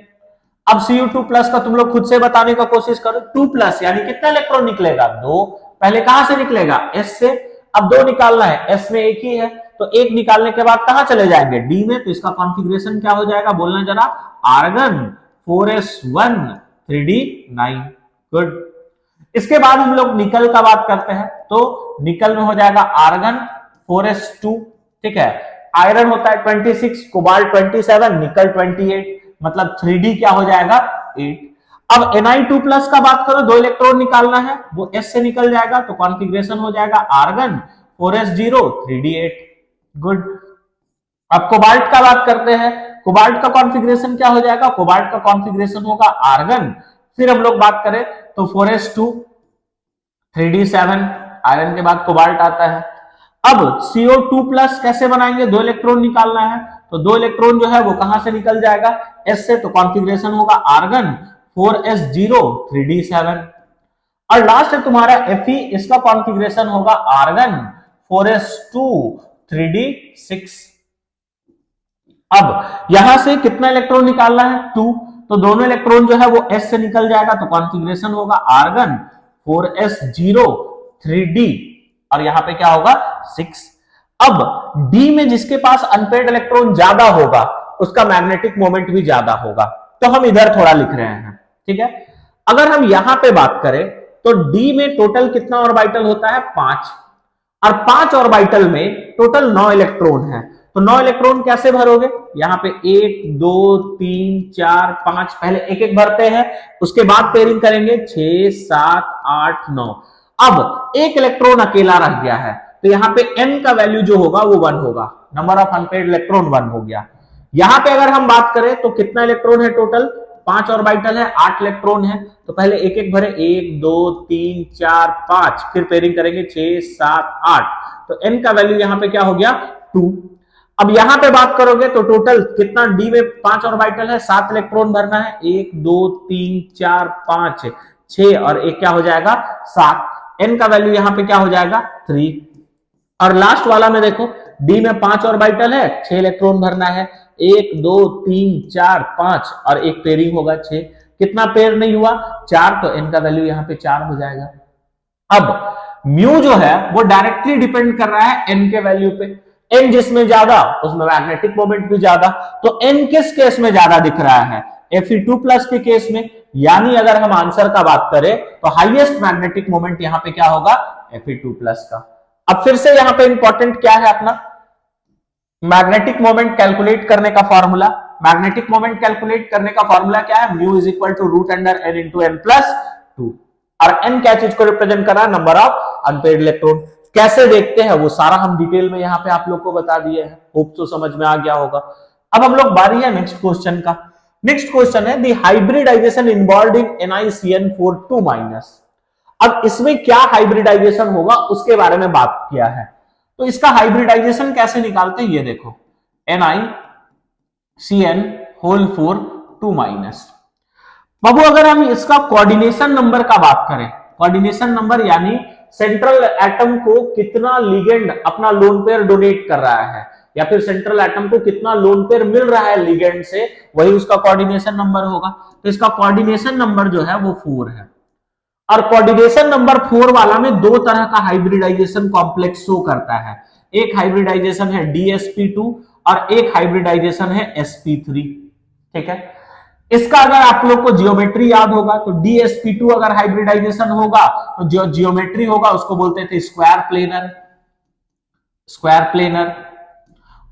अब Cu2 प्लस का तुम लोग खुद से बताने का कोशिश करो, 2 प्लस यानी कितना इलेक्ट्रॉन निकलेगा 2, पहले कहां से निकलेगा S से, अब 2 निकालना है, S में एक ही है तो एक निकालने के बाद कहां चले जाएंगे D में, तो इसका कॉन्फ़िगरेशन क्या हो जाएगा बोलना जरा, आर्गन 4s1 3d9। गुड। इसके बाद हम लोग निकल का बात करते हैं, तो निकल में हो जाएगा आर्गन 4s2, ठीक है, आयरन होता है 26, कोबाल्ट 27, निकल 28, मतलब 3D क्या हो जाएगा 8। अब Ni2 प्लस का बात करो, दो इलेक्ट्रॉन निकालना है, वो S से निकल जाएगा तो कॉन्फ़िगरेशन हो जाएगा आर्गन 4s0 3d8। गुड। अब कोबाल्ट का बात करते हैं, कोबाल्ट का कॉन्फ़िगरेशन क्या हो जाएगा, कोबाल्ट का कॉन्फ़िगरेशन होगा आर्गन, फिर हम लोग बात करें तो 4s2 3d7, आयरन के बाद कोबाल्ट आता है। अब CO2 प्लस कैसे बनाएंगे, दो इलेक्ट्रॉन निकालना है, तो दो इलेक्ट्रॉन जो है वो कहां से निकल जाएगा S से, तो कॉन्फ़िगरेशन होगा आर्गन 4s0 3d7। और लास्ट है तुम्हारा Fe, इसका कॉन्फ़िगरेशन होगा आर्गन 4s2 3d6। अब यहां से कितना इलेक्ट्रॉन निकालना है 2, तो दोनों इलेक्ट्रॉन जो है वो S से निकल जाएगा तो कॉन्फ़िगरेशन होगा आर्गन 4s0 3d, और यहां पे क्या होगा 6। अब D में जिसके पास अनपेड इलेक्ट्रॉन ज्यादा होगा उसका मैग्नेटिक मोमेंट भी ज्यादा होगा, तो हम इधर थोड़ा लिख रहे हैं, ठीक है। अगर हम यहां पे बात करें तो D में टोटल कितना ऑर्बिटल होता है 5, और 5 ऑर्बिटल में टोटल 9 इलेक्ट्रॉन है, तो 9 इलेक्ट्रॉन कैसे भरोगे, यहां पे 1 2 3 4 5, पहले एक एक भरते हैं, उसके बाद पेयरिंग करेंगे 6 7 8 9। अब एक इलेक्ट्रॉन अकेला रह गया है, तो यहां पे n का वैल्यू जो होगा वो 1 होगा, नंबर ऑफ अनपेड इलेक्ट्रॉन 1 हो गया। यहां पे अगर हम बात करें तो कितना इलेक्ट्रॉन है टोटल 5 ऑर्बिटल है, 8 इलेक्ट्रॉन है, तो पहले एक एक भरे, 1 2 3 4 5, फिर पेयरिंग करेंगे 6 7 8, तो n का वैल्यू यहां पे क्या हो गया 2। अब यहां पे बात करोगे तो टोटल कितना, डी में 5 ऑर्बिटल है, 7 इलेक्ट्रॉन भरना है, 1 2 3 4 5 6 और एक क्या हो जाएगा 7, n का वैल्यू यहां पे क्या हो जाएगा 3। और लास्ट वाला में देखो, डी में 5 ऑर्बिटल है, 6 इलेक्ट्रॉन भरना है, 1 2 3 4 5 और एक पेयरिंग होगा 6, कितना पेयर नहीं हुआ 4, तो n का वैल्यू यहां पे 4 हो जाएगा। अब म्यू जो है वो डायरेक्टली डिपेंड कर रहा है n के वैल्यू पे, n जिसमें ज्यादा उसमें मैग्नेटिक मोमेंट भी ज्यादा, तो n किस केस में ज्यादा दिख रहा है, Fe2+ के केस में, यानी अगर हम आंसर का बात करें तो हाईएस्ट मैग्नेटिक मोमेंट यहां पे क्या होगा Fe2+ का। अब फिर से यहां पे इंपॉर्टेंट क्या है अपना मैग्नेटिक मोमेंट कैलकुलेट करने का फॉर्मूला, मैग्नेटिक मोमेंट कैलकुलेट करने का फॉर्मूला क्या है, mu is equal to root under n into n plus 2, और n क्या चीज को रिप्रेजेंट कर रहा है, नंबर ऑफ अनपेयर्ड इलेक्ट्रॉन। कैसे देखते हैं वो सारा हम डिटेल में यहाँ पे आप लोग को बता दिए हैं, होप तो समझ में आ गया होगा। अब हम लोग बारी है नेक्स्ट क्वेश्चन का। नेक्स्ट क्वेश्चन है the hybridisation involved in NiCN4 -। अब इसमें क्या हाइब्रिडाइजेशन होगा उसके बारे में बात किया है, तो इसका हाइब्रिडाइजेशन कैसे निकालते हैं ये देखो, NiCN4 बाबू अगर हम इसका कोऑर्डिनेशन नंबर का बात करें, कोऑर्डिनेशन नंबर यानी सेंट्रल एटम को कितना लिगेंड अपना लोन पेयर डोनेट कर रहा है, या फिर सेंट्रल एटम को कितना लोन पेयर मिल रहा है लिगेंड से, वही उसका कोऑर्डिनेशन नंबर होगा। तो इसका कोऑर्डिनेशन नंबर जो है वो 4 है, और कोऑर्डिनेशन नंबर 4 वाला में दो तरह का हाइब्रिडाइजेशन कॉम्प्लेक्स शो करता है, एक हाइब्रिडाइजेशन है DsP2 और एक हाइब्रिडाइजेशन है sp3, ठीक है। इसका अगर आप लोग को जियोमेट्री याद होगा तो DsP2 अगर हाइब्रिडाइजेशन होगा तो जो जियोमेट्री होगा उसको बोलते थे स्क्वायर प्लेनर,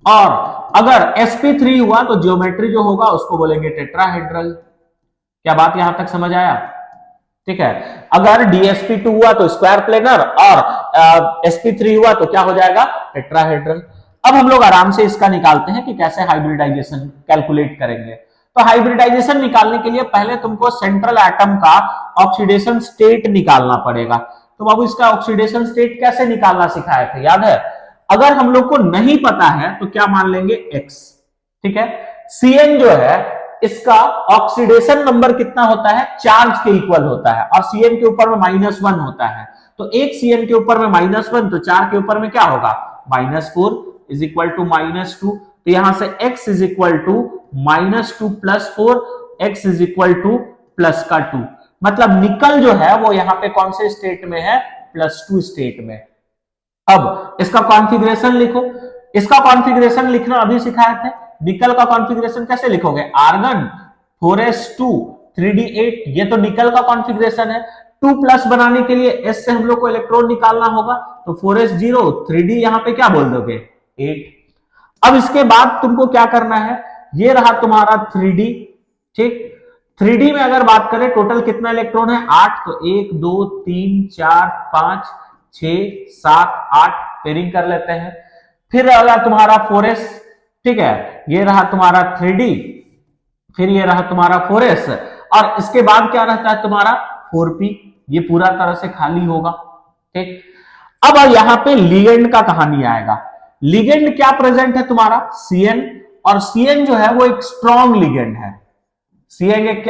और अगर sp3 हुआ तो जियोमेट्री जो होगा उसको बोलेंगे टेट्राहेड्रल। क्या बात यहां तक समझ आया, ठीक है। अगर DsP2 हुआ तो स्क्वायर प्लेनर और sp3 हुआ तो क्या हो जाएगा टेट्राहेड्रल। अब हम लोग आराम से इसका निकालते हैं कि कैसे हाइब्रिडाइजेशन कैलकुलेट करेंगे। तो हाइब्रिडाइजेशन निकालने के लिए पहले तुमको सेंट्रल एटम का ऑक्सीडेशन स्टेट निकालना पड़ेगा। तो बाबू इसका ऑक्सीडेशन स्टेट कैसे निकालना सिखाए थे, याद है? अगर हम लोग को नहीं पता है तो क्या मान लेंगे x, ठीक है। Cn जो है इसका ऑक्सीडेशन नंबर कितना होता है, चार्ज के इक्वल होता है, और Cn के ऊपर में -1 होता है, तो एक Cn के ऊपर में -1 तो 4 के ऊपर में क्या होगा -4 इज इक्वल टू -2। तो यहां से x is equal to -2 + 4, x is equal to +2, मतलब निकल जो है वो यहां पे कौन से स्टेट में है, +2 स्टेट में। अब इसका कॉन्फ़िगरेशन लिखो, इसका कॉन्फ़िगरेशन लिखना अभी सिखाए थे। निकल का कॉन्फ़िगरेशन कैसे लिखोगे, आर्गन 4s2 3d8, ये तो निकल का कॉन्फ़िगरेशन है। 2+ बनाने के लिए s से हम लोग को इलेक्ट्रॉन निकालना होगा, तो 4s0 3d यहां पे क्या बोल दोगे 8। अब इसके बाद तुमको क्या करना है, ये रहा तुम्हारा 3d, ठीक। 3d में अगर बात करें टोटल कितना इलेक्ट्रॉन है 8, तो 1 2 3 4 5 6 7 8 पेयरिंग कर लेते हैं। फिर अगर तुम्हारा 4s, ठीक है, ये रहा तुम्हारा 3d, फिर ये रहा तुम्हारा 4s, और इसके बाद क्या रहता है तुम्हारा 4p, ये पूरा तरह से खाली होगा, ठीक। अब यहां पे लिगेंड का कहानी आएगा। लिगेंड क्या प्रेजेंट है तुम्हारा Cn, और Cn जो है वो एक स्ट्रॉन्ग लिगेंड है। Cn एक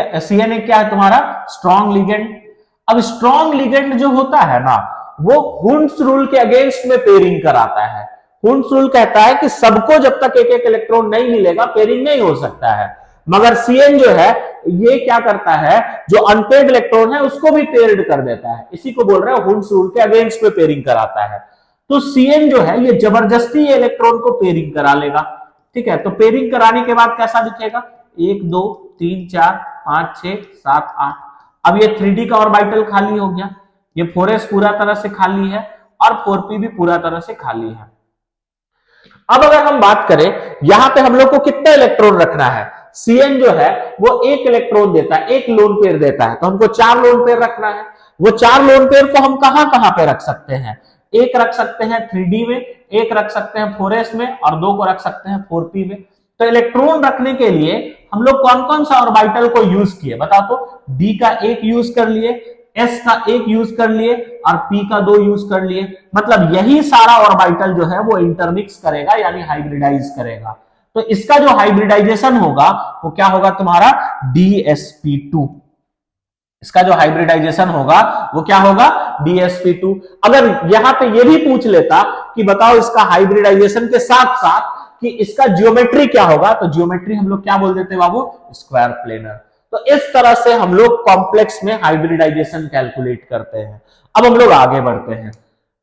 क्या है तुम्हारा स्ट्रॉन्ग लिगेंड। अब स्ट्रॉन्ग लिगेंड जो होता है ना वो हुंड्स रूल के अगेंस्ट में पेयरिंग कराता है। हुंड्स रूल कहता है कि सबको जब तक एक एक इलेक्ट्रॉन नहीं मिलेगा पेयरिंग नहीं हो सकता है, मगर Cn जो है ये क्या करता है, जो अनपेयर्ड इलेक्ट्रॉन है उसको भी पेयर्ड कर देता है, इसी को बोल रहे हैं हुंड्स रूल के अगेंस्ट में पेयरिंग कराता है। तो Cn जो है ये जबरदस्ती ये इलेक्ट्रॉन को पेयरिंग करा लेगा, ठीक है। तो पेयरिंग कराने के बाद कैसा दिखेगा, 1 2 3 4 5 6 7 8। अब ये 3d का ऑर्बिटल खाली हो गया, ये 4s पूरा तरह से खाली है और 4p भी पूरा तरह से खाली है। अब अगर हम बात करें यहां पे हम लोग को कितना इलेक्ट्रॉन रखना है, Cn जो है वो एक इलेक्ट्रॉन देता है, एक लोन पेयर देता है, तो हमको 4 लोन पेयर रखना है। वो 4 लोन पेयर को हम कहां कहां पे रख सकते हैं, एक रख सकते हैं 3d में, एक रख सकते हैं 4s में, और 2 को रख सकते हैं 4p में। तो इलेक्ट्रॉन रखने के लिए हम लोग कौन कौन सा ऑर्बिटल को यूज किए बता तो, डी का एक यूज कर लिए, एस का एक यूज कर लिए और पी का 2 यूज कर लिए। मतलब यही सारा ऑर्बिटल जो है वो इंटरमिक्स करेगा यानी हाइब्रिडाइज करेगा। तो इसका जो हाइब्रिडाइजेशन होगा वो क्या होगा तुम्हारा, DsP2। इसका जो हाइब्रिडाइजेशन होगा वो क्या होगा, DsP2। अगर यहां पे ये भी पूछ लेता कि बताओ इसका हाइब्रिडाइजेशन के साथ साथ कि इसका जियोमेट्री क्या होगा, तो जियोमेट्री हम लोग क्या बोल देते हैं बाबू, स्क्वायर प्लेनर। तो इस तरह से हम लोग कॉम्प्लेक्स में हाइब्रिडाइजेशन कैलकुलेट करते हैं। अब हम लोग आगे बढ़ते हैं।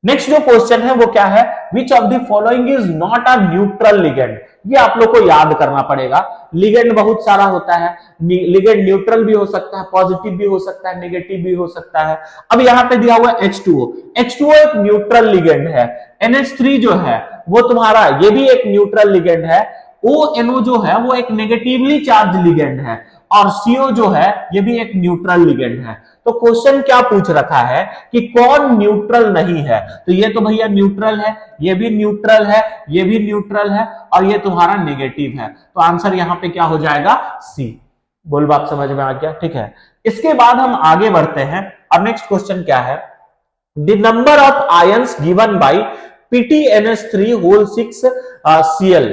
नेक्स्ट जो क्वेश्चन है वो क्या है, which of the following is not a neutral ligand. ये आप लोग को याद करना पड़ेगा। लिगेंड बहुत सारा होता है, लिगेंड न्यूट्रल भी हो सकता है, पॉजिटिव भी हो सकता है, नेगेटिव भी हो सकता है। अब यहां पे दिया हुआ है H2O। H2O एक न्यूट्रल लिगेंड है। NH3 जो है वो तुम्हारा ये भी एक न्यूट्रल लिगेंड है। ONO जो है वो एक नेगेटिवली चार्ज लिगेंड है और CO जो है ये भी एक न्यूट्रल लिगेंड है। तो क्वेश्चन क्या पूछ रखा है कि कौन न्यूट्रल नहीं है, तो ये तो भैया न्यूट्रल है, ये भी न्यूट्रल है, ये भी न्यूट्रल है और ये तुम्हारा नेगेटिव है। तो आंसर यहां पे क्या हो जाएगा, सी। बोल बात समझ में आ गया, ठीक है। इसके बाद हम आगे बढ़ते हैं। अब नेक्स्ट क्वेश्चन क्या है, the number of ions given by PTNH3 whole 6Cl।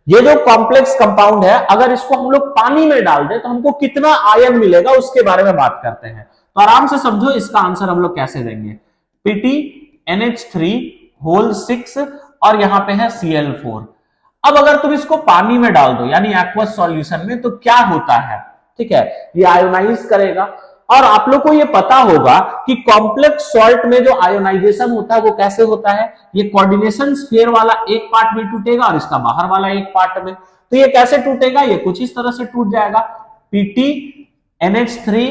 ये जो कॉम्प्लेक्स कंपाउंड है अगर इसको हम लोग पानी में डाल दें तो हमको कितना आयन मिलेगा उसके बारे में बात करते हैं। तो आराम से समझो इसका आंसर हम लोग कैसे देंगे। PTNH3 होल 6 और यहां पे है Cl4। अब अगर तुम इसको पानी में डाल दो यानी एक्वस सॉल्यूशन में तो क्या होता है, ठीक है, ये आयोनाइज करेगा। और आप लोग को ये पता होगा कि कॉम्प्लेक्स सॉल्ट में जो आयोनाइजेशन होता है वो कैसे होता है, ये कोऑर्डिनेशन स्फीयर वाला एक पार्ट में टूटेगा और इसका बाहर वाला एक पार्ट में। तो ये कैसे टूटेगा, ये कुछ इस तरह से टूट जाएगा, PTNH3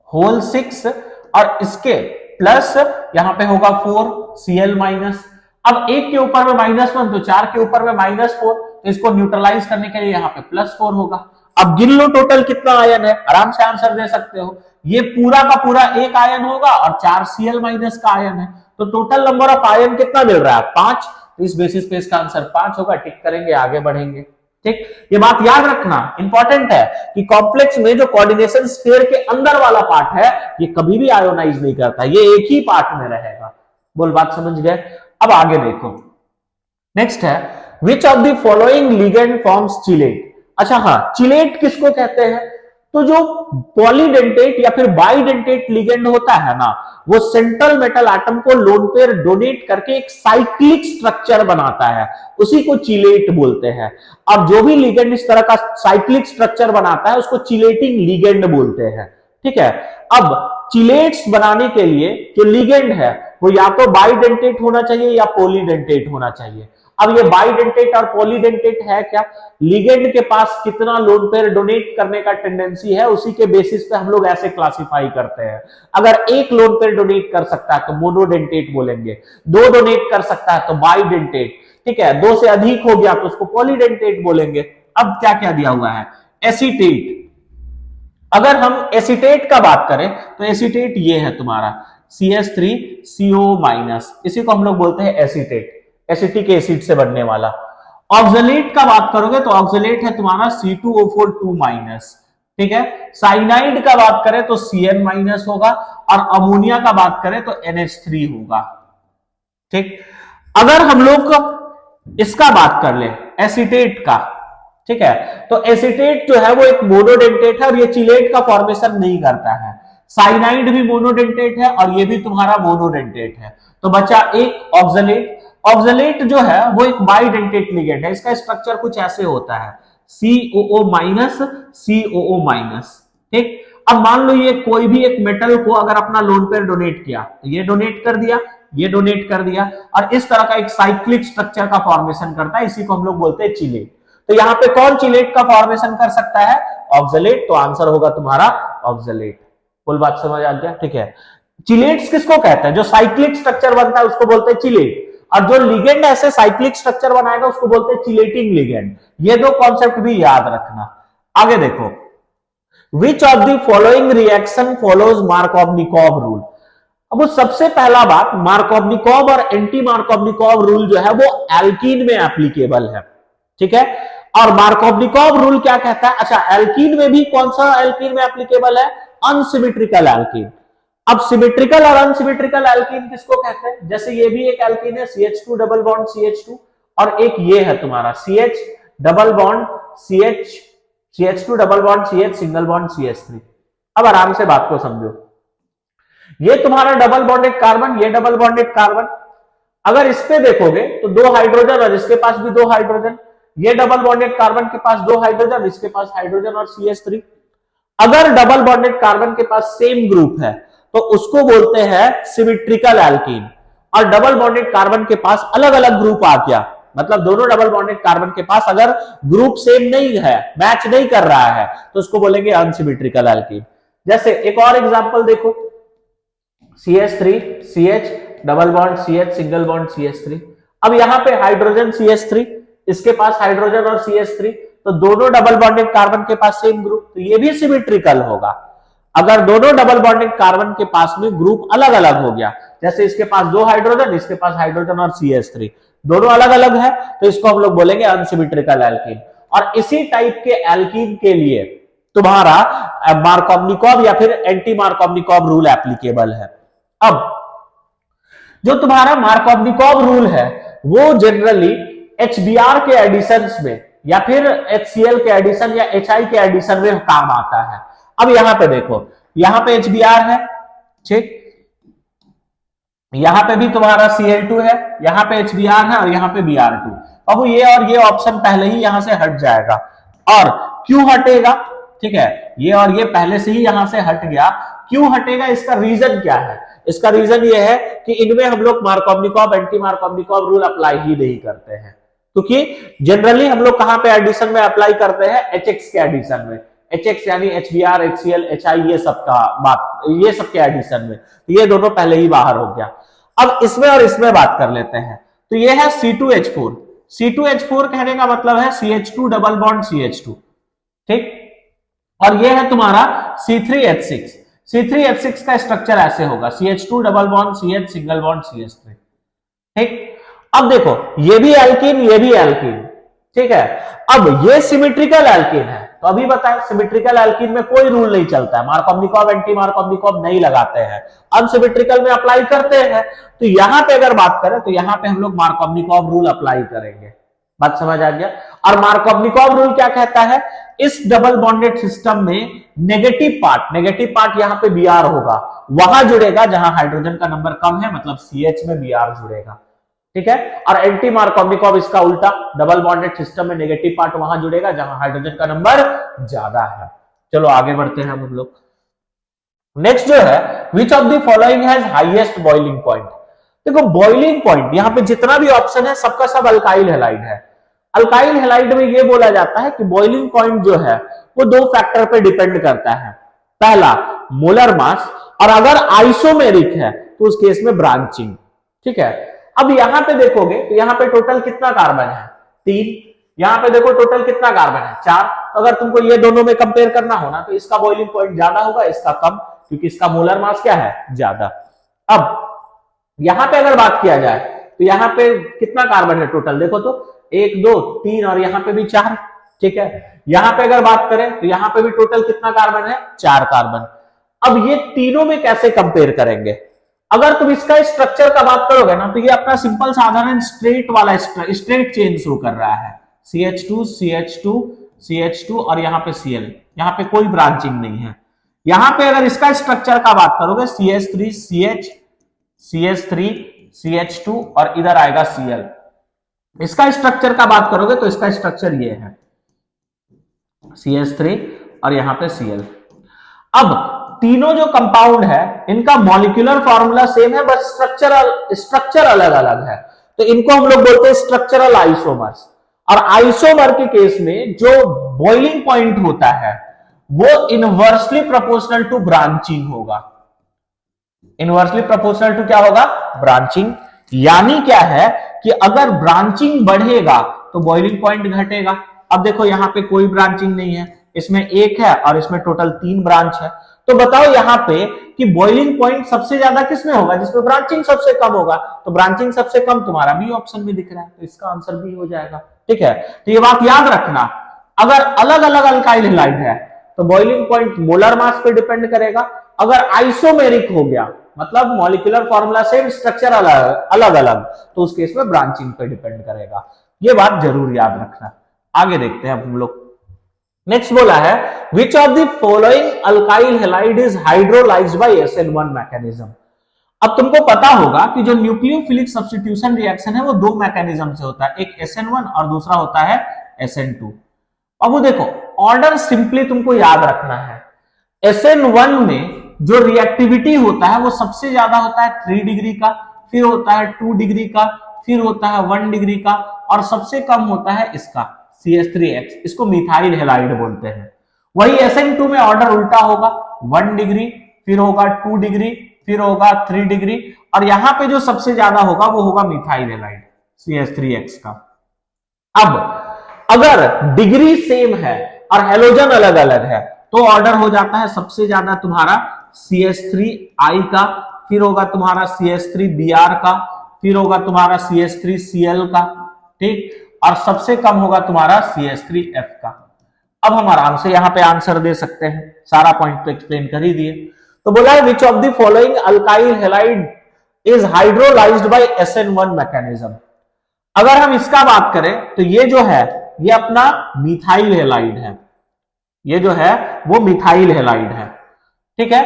होल 6 और इसके प्लस यहां पे होगा 4 Cl माइनस। अब एक के ऊपर में -1 तो 4 के ऊपर में -4, तो इसको न्यूट्रलाइज करने के लिए यहां पे +4 होगा। अब गिन लो टोटल कितना आयन है, आराम से आंसर दे सकते हो। ये पूरा का पूरा एक आयन होगा और 4 Cl माइनस का आयन है, तो टोटल नंबर ऑफ आयन कितना मिल रहा है, 5। तो इस बेसिस पे इसका आंसर 5 होगा। टिक करेंगे, आगे बढ़ेंगे। ठीक, ये बात याद रखना, इंपॉर्टेंट है कि कॉम्प्लेक्स में जो कोऑर्डिनेशन स्फीयर के अंदर वाला पार्ट है ये कभी भी आयोनाइज नहीं करता, ये एक ही पार्ट में रहेगा। बोल बात समझ गए। अब आगे देखो, नेक्स्ट है which of the following ligand forms chelate. अच्छा हाँ, चिलेट किसको कहते हैं, तो जो पॉलीडेंटेट या फिर बाइडेंटेट लिगेंड होता है ना, वो सेंट्रल मेटल एटम को लोन पेयर डोनेट करके एक साइक्लिक स्ट्रक्चर बनाता है, उसी को चिलेट बोलते हैं। अब जो भी लिगेंड इस तरह का साइक्लिक स्ट्रक्चर बनाता है उसको चिलेटिंग लिगेंड बोलते हैं, ठीक है। अब चिलेट्स बनाने के लिए जो लिगेंड है वो या तो बाइडेंटेट होना चाहिए या पॉलीडेंटेट होना चाहिए। अब ये बाइडेंटेट और पॉलीडेंटेट है क्या, लिगेंड के पास कितना लोन पेयर डोनेट करने का टेंडेंसी है उसी के बेसिस पे हम लोग ऐसे क्लासिफाई करते हैं। अगर एक लोन पेयर डोनेट कर सकता है तो मोनोडेंटेट बोलेंगे, 2 डोनेट कर सकता है तो बाइडेंटेट, ठीक है, 2 से अधिक हो गया तो उसको पॉलीडेंटेट बोलेंगे। अब क्या क्या दिया हुआ है, एसीटेट। अगर हम एसीटेट का बात करें तो एसीटेट ये है तुम्हारा CH3CO-, इसी को हम लोग बोलते हैं एसीटेट, एसिटिक एसिड से बनने वाला। ऑक्सलेट का बात करोगे तो ऑक्सलेट है तुम्हारा C2O4 -, ठीक है। साइनाइड का बात करें तो Cn- होगा और अमोनिया का बात करें तो NH3 होगा, ठीक। अगर हम लोग इसका बात कर ले एसीटेट का, ठीक है, तो एसीटेट जो है वो एक मोनोडेंटेट है और ये चिलेट का फॉर्मेशन नहीं करता है। साइनाइड भी मोनोडेंटेट है और ये भी तुम्हारा मोनोडेंटेट है। तो बचा एक ऑक्सलेट। ऑक्सलेट जो है वो एक बाइडेंटेट लिगेंड है, इसका स्ट्रक्चर कुछ ऐसे होता है COO- COO-, ठीक। अब मान लो ये कोई भी एक मेटल को अगर अपना लोन पेयर डोनेट किया तो ये डोनेट कर दिया, ये डोनेट कर दिया और इस तरह का एक साइक्लिक स्ट्रक्चर का फॉर्मेशन करता है, इसी को हम लोग बोलते हैं चिलेट। तो यहां पे कौन चिलेट का फॉर्मेशन कर सकता है, ऑक्सलेट। तो आंसर होगा तुम्हारा ऑक्सलेट। कुल बात समझ आ गया, ठीक है। चिलेट्स किसको कहते हैं, जो साइक्लिक स्ट्रक्चर बनता है उसको बोलते हैं चिलेट, और जो लिगेंड ऐसे साइक्लिक स्ट्रक्चर बनाएगा उसको बोलते हैं चिलेटिंग लिगेंड। ये दो कॉन्सेप्ट भी याद रखना। आगे देखो, which of the following reaction follows Markovnikov rule. अब वो सबसे पहला बात, मार्कोवनिकोव और एंटी मार्कोवनिकोव रूल जो है वो एल्कीन में एप्लीकेबल है, ठीक है। और मार्कोव-निकोव रूल क्या कहता है? अच्छा, एल्कीन में भी कौन सा एल्कीन में एप्लीकेबल है? Unsymmetrical alkene. अब सिमेट्रिकल और अनसिमेट्रिकल एल्कीन किसको कहते हैं? जैसे ये भी एक एल्कीन है, CH2 डबल बॉन्ड CH2, और एक ये है तुम्हारा CH double bond CH, CH2 double bond CH single bond CH3। अब आराम से बात को समझो, ये तुम्हारा डबल बॉन्डेड कार्बन, ये डबल बॉन्डेड कार्बन, अगर इस पे देखोगे तो दो हाइड्रोजन और इसके पास भी दो हाइड्रोजन, ये डबल बॉन्डेड कार्बन के पास दो हाइड्रोजन, इसके पास हाइड्रोजन और CH3। अगर डबल बॉन्डेड कार्बन के पास सेम ग्रुप है तो उसको बोलते हैं सिमेट्रिकल एल्कीन, और डबल बॉन्डेड कार्बन के पास अलग अलग ग्रुप आ गया, मतलब दोनों डबल बॉन्डेड कार्बन के पास अगर ग्रुप सेम नहीं है, मैच नहीं कर रहा है, तो उसको बोलेंगे अनसिमेट्रिकल एल्कीन। जैसे एक और एग्जांपल देखो, CH3 CH double bond CH single bond CH3। अब यहां पे हाइड्रोजन CH3, इसके पास हाइड्रोजन और CH3, तो दोनों डबल बॉन्डेड कार्बन के पास सेम ग्रुप, तो ये भी सिमेट्रिकल होगा। अगर दोनों डबल बॉन्डेड कार्बन के पास में ग्रुप अलग अलग हो गया, जैसे इसके पास दो हाइड्रोजन, इसके पास हाइड्रोजन और CH3, दोनों अलग अलग है, तो इसको हम लोग बोलेंगे अनसिमेट्रिकल एल्कीन। और इसी टाइप के एल्कीन के लिए तुम्हारा मार्कोव-निकोव या फिर एंटी मार्कोव-निकोव रूल एप्लीकेबल है। अब जो तुम्हारा मार्कोव-निकोव रूल है वो जनरली HBr के एडिशंस में या फिर HCl के एडिशन या HI के एडिशन में काम आता है। अब यहां पे देखो, यहां पे HBr है, ठीक, यहां पे भी तुम्हारा Cl2 है, यहां पे HBr है और यहां पे Br2। अब ये और ये ऑप्शन पहले ही यहां से हट जाएगा। और क्यों हटेगा? ठीक है, ये और ये पहले से ही यहां से हट गया। क्यों हटेगा? इसका रीजन क्या है? इसका रीजन ये है कि इनमें हम लोग मार्कोव-निकोव एंटी मार्कोव-निकोव रूल अप्लाई ही नहीं करते हैं, क्योंकि जनरली हम लोग कहां पे एडिशन में अप्लाई करते हैं? HX के एडिशन में। HX यानी HBr, HCl, HI, ये सब का बात, ये सब के एडिशन में, ये दोनों पहले ही बाहर हो गया। अब इसमें और इसमें बात कर लेते हैं। तो ये है C2H4। C2H4 कहने का मतलब है CH2 डबल बॉन्ड CH2, ठीक, और ये है तुम्हारा C3H6। C3H6 का स्ट्रक्चर ऐसे होगा, CH2 double bond CH single bond CH3, ठीक। अब देखो, ये भी एल्कीन, ये भी एल्कीन, ठीक है। अब ये सिमेट्रिकल एल्कीन है, तो अभी बताएं, सिमेट्रिकल एल्कीन में कोई रूल नहीं चलता है, मार्कोव-निकोव एंटी मार्कोव-निकोव नहीं लगाते हैं, अनसिमेट्रिकल में अप्लाई करते हैं। तो यहां पे अगर बात करें तो यहां पे हम लोग मार्कोव-निकोव रूल अप्लाई करेंगे। बात समझ आ गया? और मार्कोव-निकोव रूल क्या कहता है? इस डबल बॉन्डेड सिस्टम में नेगेटिव पार्ट यहां पे Br होगा, वहां जुड़ेगा जहां हाइड्रोजन का नंबर कम है, मतलब CH में Br जुड़ेगा, ठीक है। और एंटी मार्कोव-निकोव इसका उल्टा, डबल बॉन्डेड सिस्टम में नेगेटिव पार्ट वहां जुड़ेगा जहां हाइड्रोजन का नंबर ज्यादा है। चलो आगे बढ़ते हैं हम लोग। नेक्स्ट जो है, which of the following has highest boiling point? देखो, बॉइलिंग पॉइंट यहां पे जितना भी ऑप्शन है सबका सब अल्काइल हैलाइड है। अल्काइल हैलाइड में यह बोला जाता है कि बॉइलिंग पॉइंट जो है वो दो फैक्टर पे डिपेंड करता है। पहला मोलर मास, और अगर आइसोमेरिक है तो उस केस में ब्रांचिंग, ठीक है। अब यहां पे देखोगे तो यहां पे टोटल कितना कार्बन है? 3। यहां पे देखो टोटल कितना कार्बन है? 4। तो अगर तुमको ये दोनों में कंपेयर करना हो ना, तो इसका बॉइलिंग पॉइंट ज्यादा होगा, इसका कम, क्योंकि इसका मोलर मास क्या है? ज्यादा। अब यहां पे अगर बात किया जाए तो यहां पे कितना कार्बन है टोटल? देखो तो 1 2 3 और यहां पे भी 4, ठीक है। यहां पे अगर बात करें तो यहां पे भी टोटल कितना कार्बन है? 4 कार्बन। अब ये तीनों में कैसे कंपेयर करेंगे? अगर तुम इसका स्ट्रक्चर का बात करोगे ना, तो ये अपना सिंपल साधारण स्ट्रेट वाला स्ट्रेट चेन शो कर रहा है, CH2 CH2 CH2 और यहाँ पे Cl, यहाँ पे कोई ब्रांचिंग नहीं है। यहाँ पे अगर इसका स्ट्रक्चर का बात करोगे, CH3 CH CH3 CH2 और इधर आएगा Cl। इसका स्ट्रक्चर का बात करोगे तो इसका स्ट्रक्चर ये है, CH3 और यहाँ पे Cl। अब तीनों जो कंपाउंड है इनका मॉलिक्यूलर फॉर्मूला सेम है, बस स्ट्रक्चर अलग अलग है, तो इनको हम लोग बोलते हैं स्ट्रक्चरल आइसोमर्स। और आइसोमर के केस में जो बॉइलिंग पॉइंट होता है वो इनवर्सली प्रोपोर्शनल टू ब्रांचिंग होगा। इनवर्सली प्रोपोर्शनल टू क्या होगा? ब्रांचिंग। यानी क्या है कि अगर ब्रांचिंग बढ़ेगा तो बॉइलिंग पॉइंट घटेगा। अब देखो यहां पे कोई ब्रांचिंग नहीं है, इसमें 1 है और इसमें टोटल 3 ब्रांच है, तो बताओ यहाँ पे कि बॉइलिंग पॉइंट सबसे ज्यादा किसमें होगा, जिसमें ब्रांचिंग सबसे कम होगा। तो ब्रांचिंग सबसे कम तुम्हारा बी ऑप्शन में दिख रहा है, तो इसका आंसर बी हो जाएगा। ठीक है, तो ये बात याद रखना, अगर अलग अलग अल्काइल हैलाइड है तो बॉइलिंग पॉइंट मोलर मास पे डिपेंड करेगा। अगर आइसोमेरिक हो गया मतलब मॉलिक्यूलर फॉर्मूला सेम, स्ट्रक्चर अलग अलग, तो उस केस में ब्रांचिंग पे डिपेंड करेगा। ये बात जरूर याद रखना। आगे देखते हैं हम लोग। नेक्स्ट बोला है which of the following alkyl halide is hydrolysed bye SN1 mechanism. अब तुमको पता होगा कि जो न्यूक्लियोफिलिक सब्स्टिट्यूशन रिएक्शन है वो दो मैकेनिज्म से होता है, एक SN1 और दूसरा होता है SN2। अब वो देखो ऑर्डर सिंपली तुमको याद रखना है। SN1 में जो रिएक्टिविटी होता है वो सबसे ज्यादा होता है 3 डिग्री का, फिर होता है 2 डिग्री का, फिर होता है 1 डिग्री का, और सबसे कम होता है इसका CH3X, इसको मिथाइल हैलाइड बोलते हैं। वही SN2 में ऑर्डर उल्टा होगा, 1 डिग्री, फिर होगा 2 डिग्री, फिर होगा 3 डिग्री, और यहां पे जो सबसे ज्यादा होगा वो होगा मिथाइल हैलाइड CH3X का। अब अगर डिग्री सेम है और हेलोजन अलग अलग है तो ऑर्डर हो जाता है सबसे ज्यादा तुम्हारा CH3I का, फिर होगा तुम्हारा CH3Br का, फिर होगा तुम्हारा CH3Cl का, ठीक, और सबसे कम होगा तुम्हारा CH3F का। अब हम आराम से यहां पे आंसर दे सकते हैं, सारा पॉइंट तो एक्सप्लेन कर ही दिए। तो बोला है which of the following alkyl halide is hydrolysed bye SN1 mechanism. अगर हम इसका बात करें तो ये जो है ये अपना मिथाइल हैलाइड है, ये जो है वो मिथाइल हैलाइड है। ठीक है,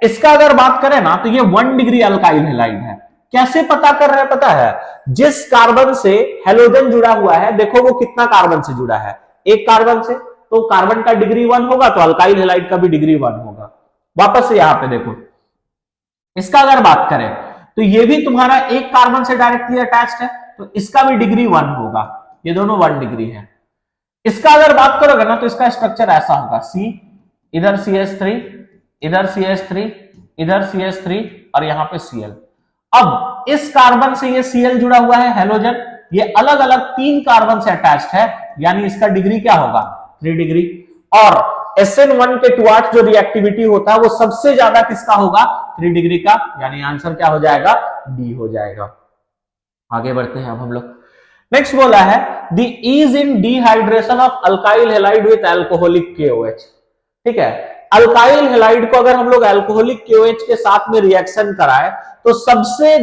इसका अगर बात करें ना तो ये 1 डिग्री अल्काइल हैलाइड है। कैसे पता कर रहे हैं पता है, जिस कार्बन से हेलोजन जुड़ा हुआ है देखो वो कितना कार्बन से जुड़ा है, एक कार्बन से, तो कार्बन का डिग्री 1 होगा तो अल्काइल हैलाइड का भी डिग्री 1 होगा। वापस से यहां पे देखो, इसका अगर बात करें तो ये भी तुम्हारा एक कार्बन से डायरेक्टली अटैच्ड है तो इसका भी डिग्री 1 होगा, ये दोनों 1 डिग्री है। इसका अगर बात करोगे ना तो इसका स्ट्रक्चर ऐसा होगा, C, इधर CH3, इधर CH3, इधर CH3 और यहां पे Cl। अब इस कार्बन से ये Cl जुड़ा हुआ है हेलोजन, ये अलग अलग 3 कार्बन से अटैच्ड है, यानी इसका डिग्री क्या होगा 3 डिग्री। और SN1 के टुवर्ड्स जो रिएक्टिविटी होता है वो सबसे ज्यादा किसका होगा 3 डिग्री का, यानी आंसर क्या हो जाएगा डी हो जाएगा। आगे बढ़ते हैं अब हम लोग। नेक्स्ट बोला है the is in dehydration of alkyl halide with alcoholic KOH। ठीक है, अल्काइल हैलाइड को अगर हम लोग अल्कोहलिक KOH के साथ में रिएक्शन कराए तो सबसे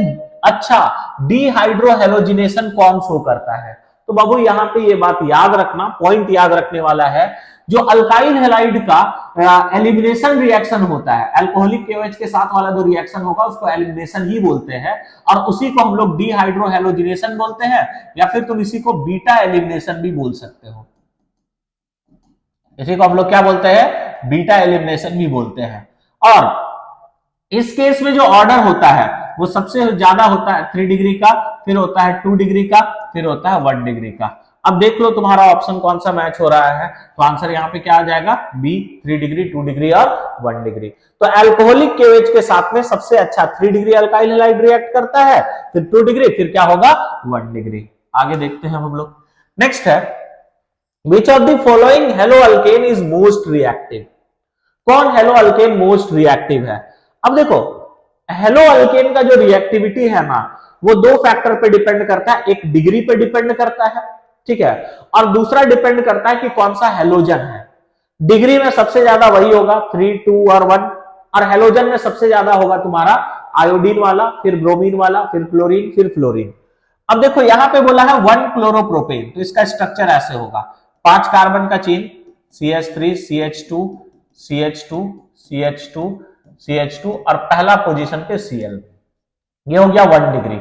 अच्छा डिहाइड्रोहेलोजिनेशन कौन शो करता है। तो बाबू यहां पे ये बात याद रखना, पॉइंट याद रखने वाला है, जो अल्काइल हैलाइड का एलिमिनेशन रिएक्शन होता है, अल्कोहलिक KOH के साथ वाला जो रिएक्शन होगा उसको एलिमिनेशन ही बोलते हैं, और उसी को हम लोग डिहाइड्रोहेलोजिनेशन बोलते हैं, या फिर तुम इसी को बीटा एलिमिनेशन भी बोल सकते हो। इसी को हम लोग क्या बोलते हैं, बीटा एलिमिनेशन भी बोलते हैं। और इस केस में जो ऑर्डर होता है वो सबसे ज्यादा होता है 3 डिग्री का, फिर होता है 2 डिग्री का, फिर होता है 1 डिग्री का। अब देख लो तुम्हारा ऑप्शन कौन सा मैच हो रहा है, तो आंसर यहाँ पे क्या आ जाएगा बी, 3 डिग्री, 2 डिग्री और 1 डिग्री। तो अल्कोहलिक KOH के साथ में सबसे अच्छा 3 डिग्री अल्काइल हैलाइड रिएक्ट करता है, फिर 2 डिग्री, फिर क्या होगा 1 डिग्री। आगे देखते हैं हम लोग। नेक्स्ट है which of the following hello alkane is most reactive. कौन हेलो अल्केन मोस्ट रिएक्टिव है। अब देखो हेलो अल्केन का जो रिएक्टिविटी है ना वो 2 फैक्टर पे डिपेंड करता है, एक डिग्री पे डिपेंड करता है, ठीक है, और दूसरा डिपेंड करता है कि कौन सा हेलोजन है। डिग्री में सबसे ज्यादा वही होगा 3, 2 और 1, और हेलोजन में सबसे ज्यादा होगा तुम्हारा आयोडीन वाला, फिर ब्रोमीन वाला, फिर क्लोरीन, फिर फ्लोरीन। अब देखो यहां पे बोला है 1 क्लोरोप्रोपेन, तो इसका स्ट्रक्चर ऐसे होगा, 5 कार्बन का chain, CH3, CH2, CH2, CH2, CH2 और पहला पोजीशन पे Cl, ये हो गया 1 डिग्री।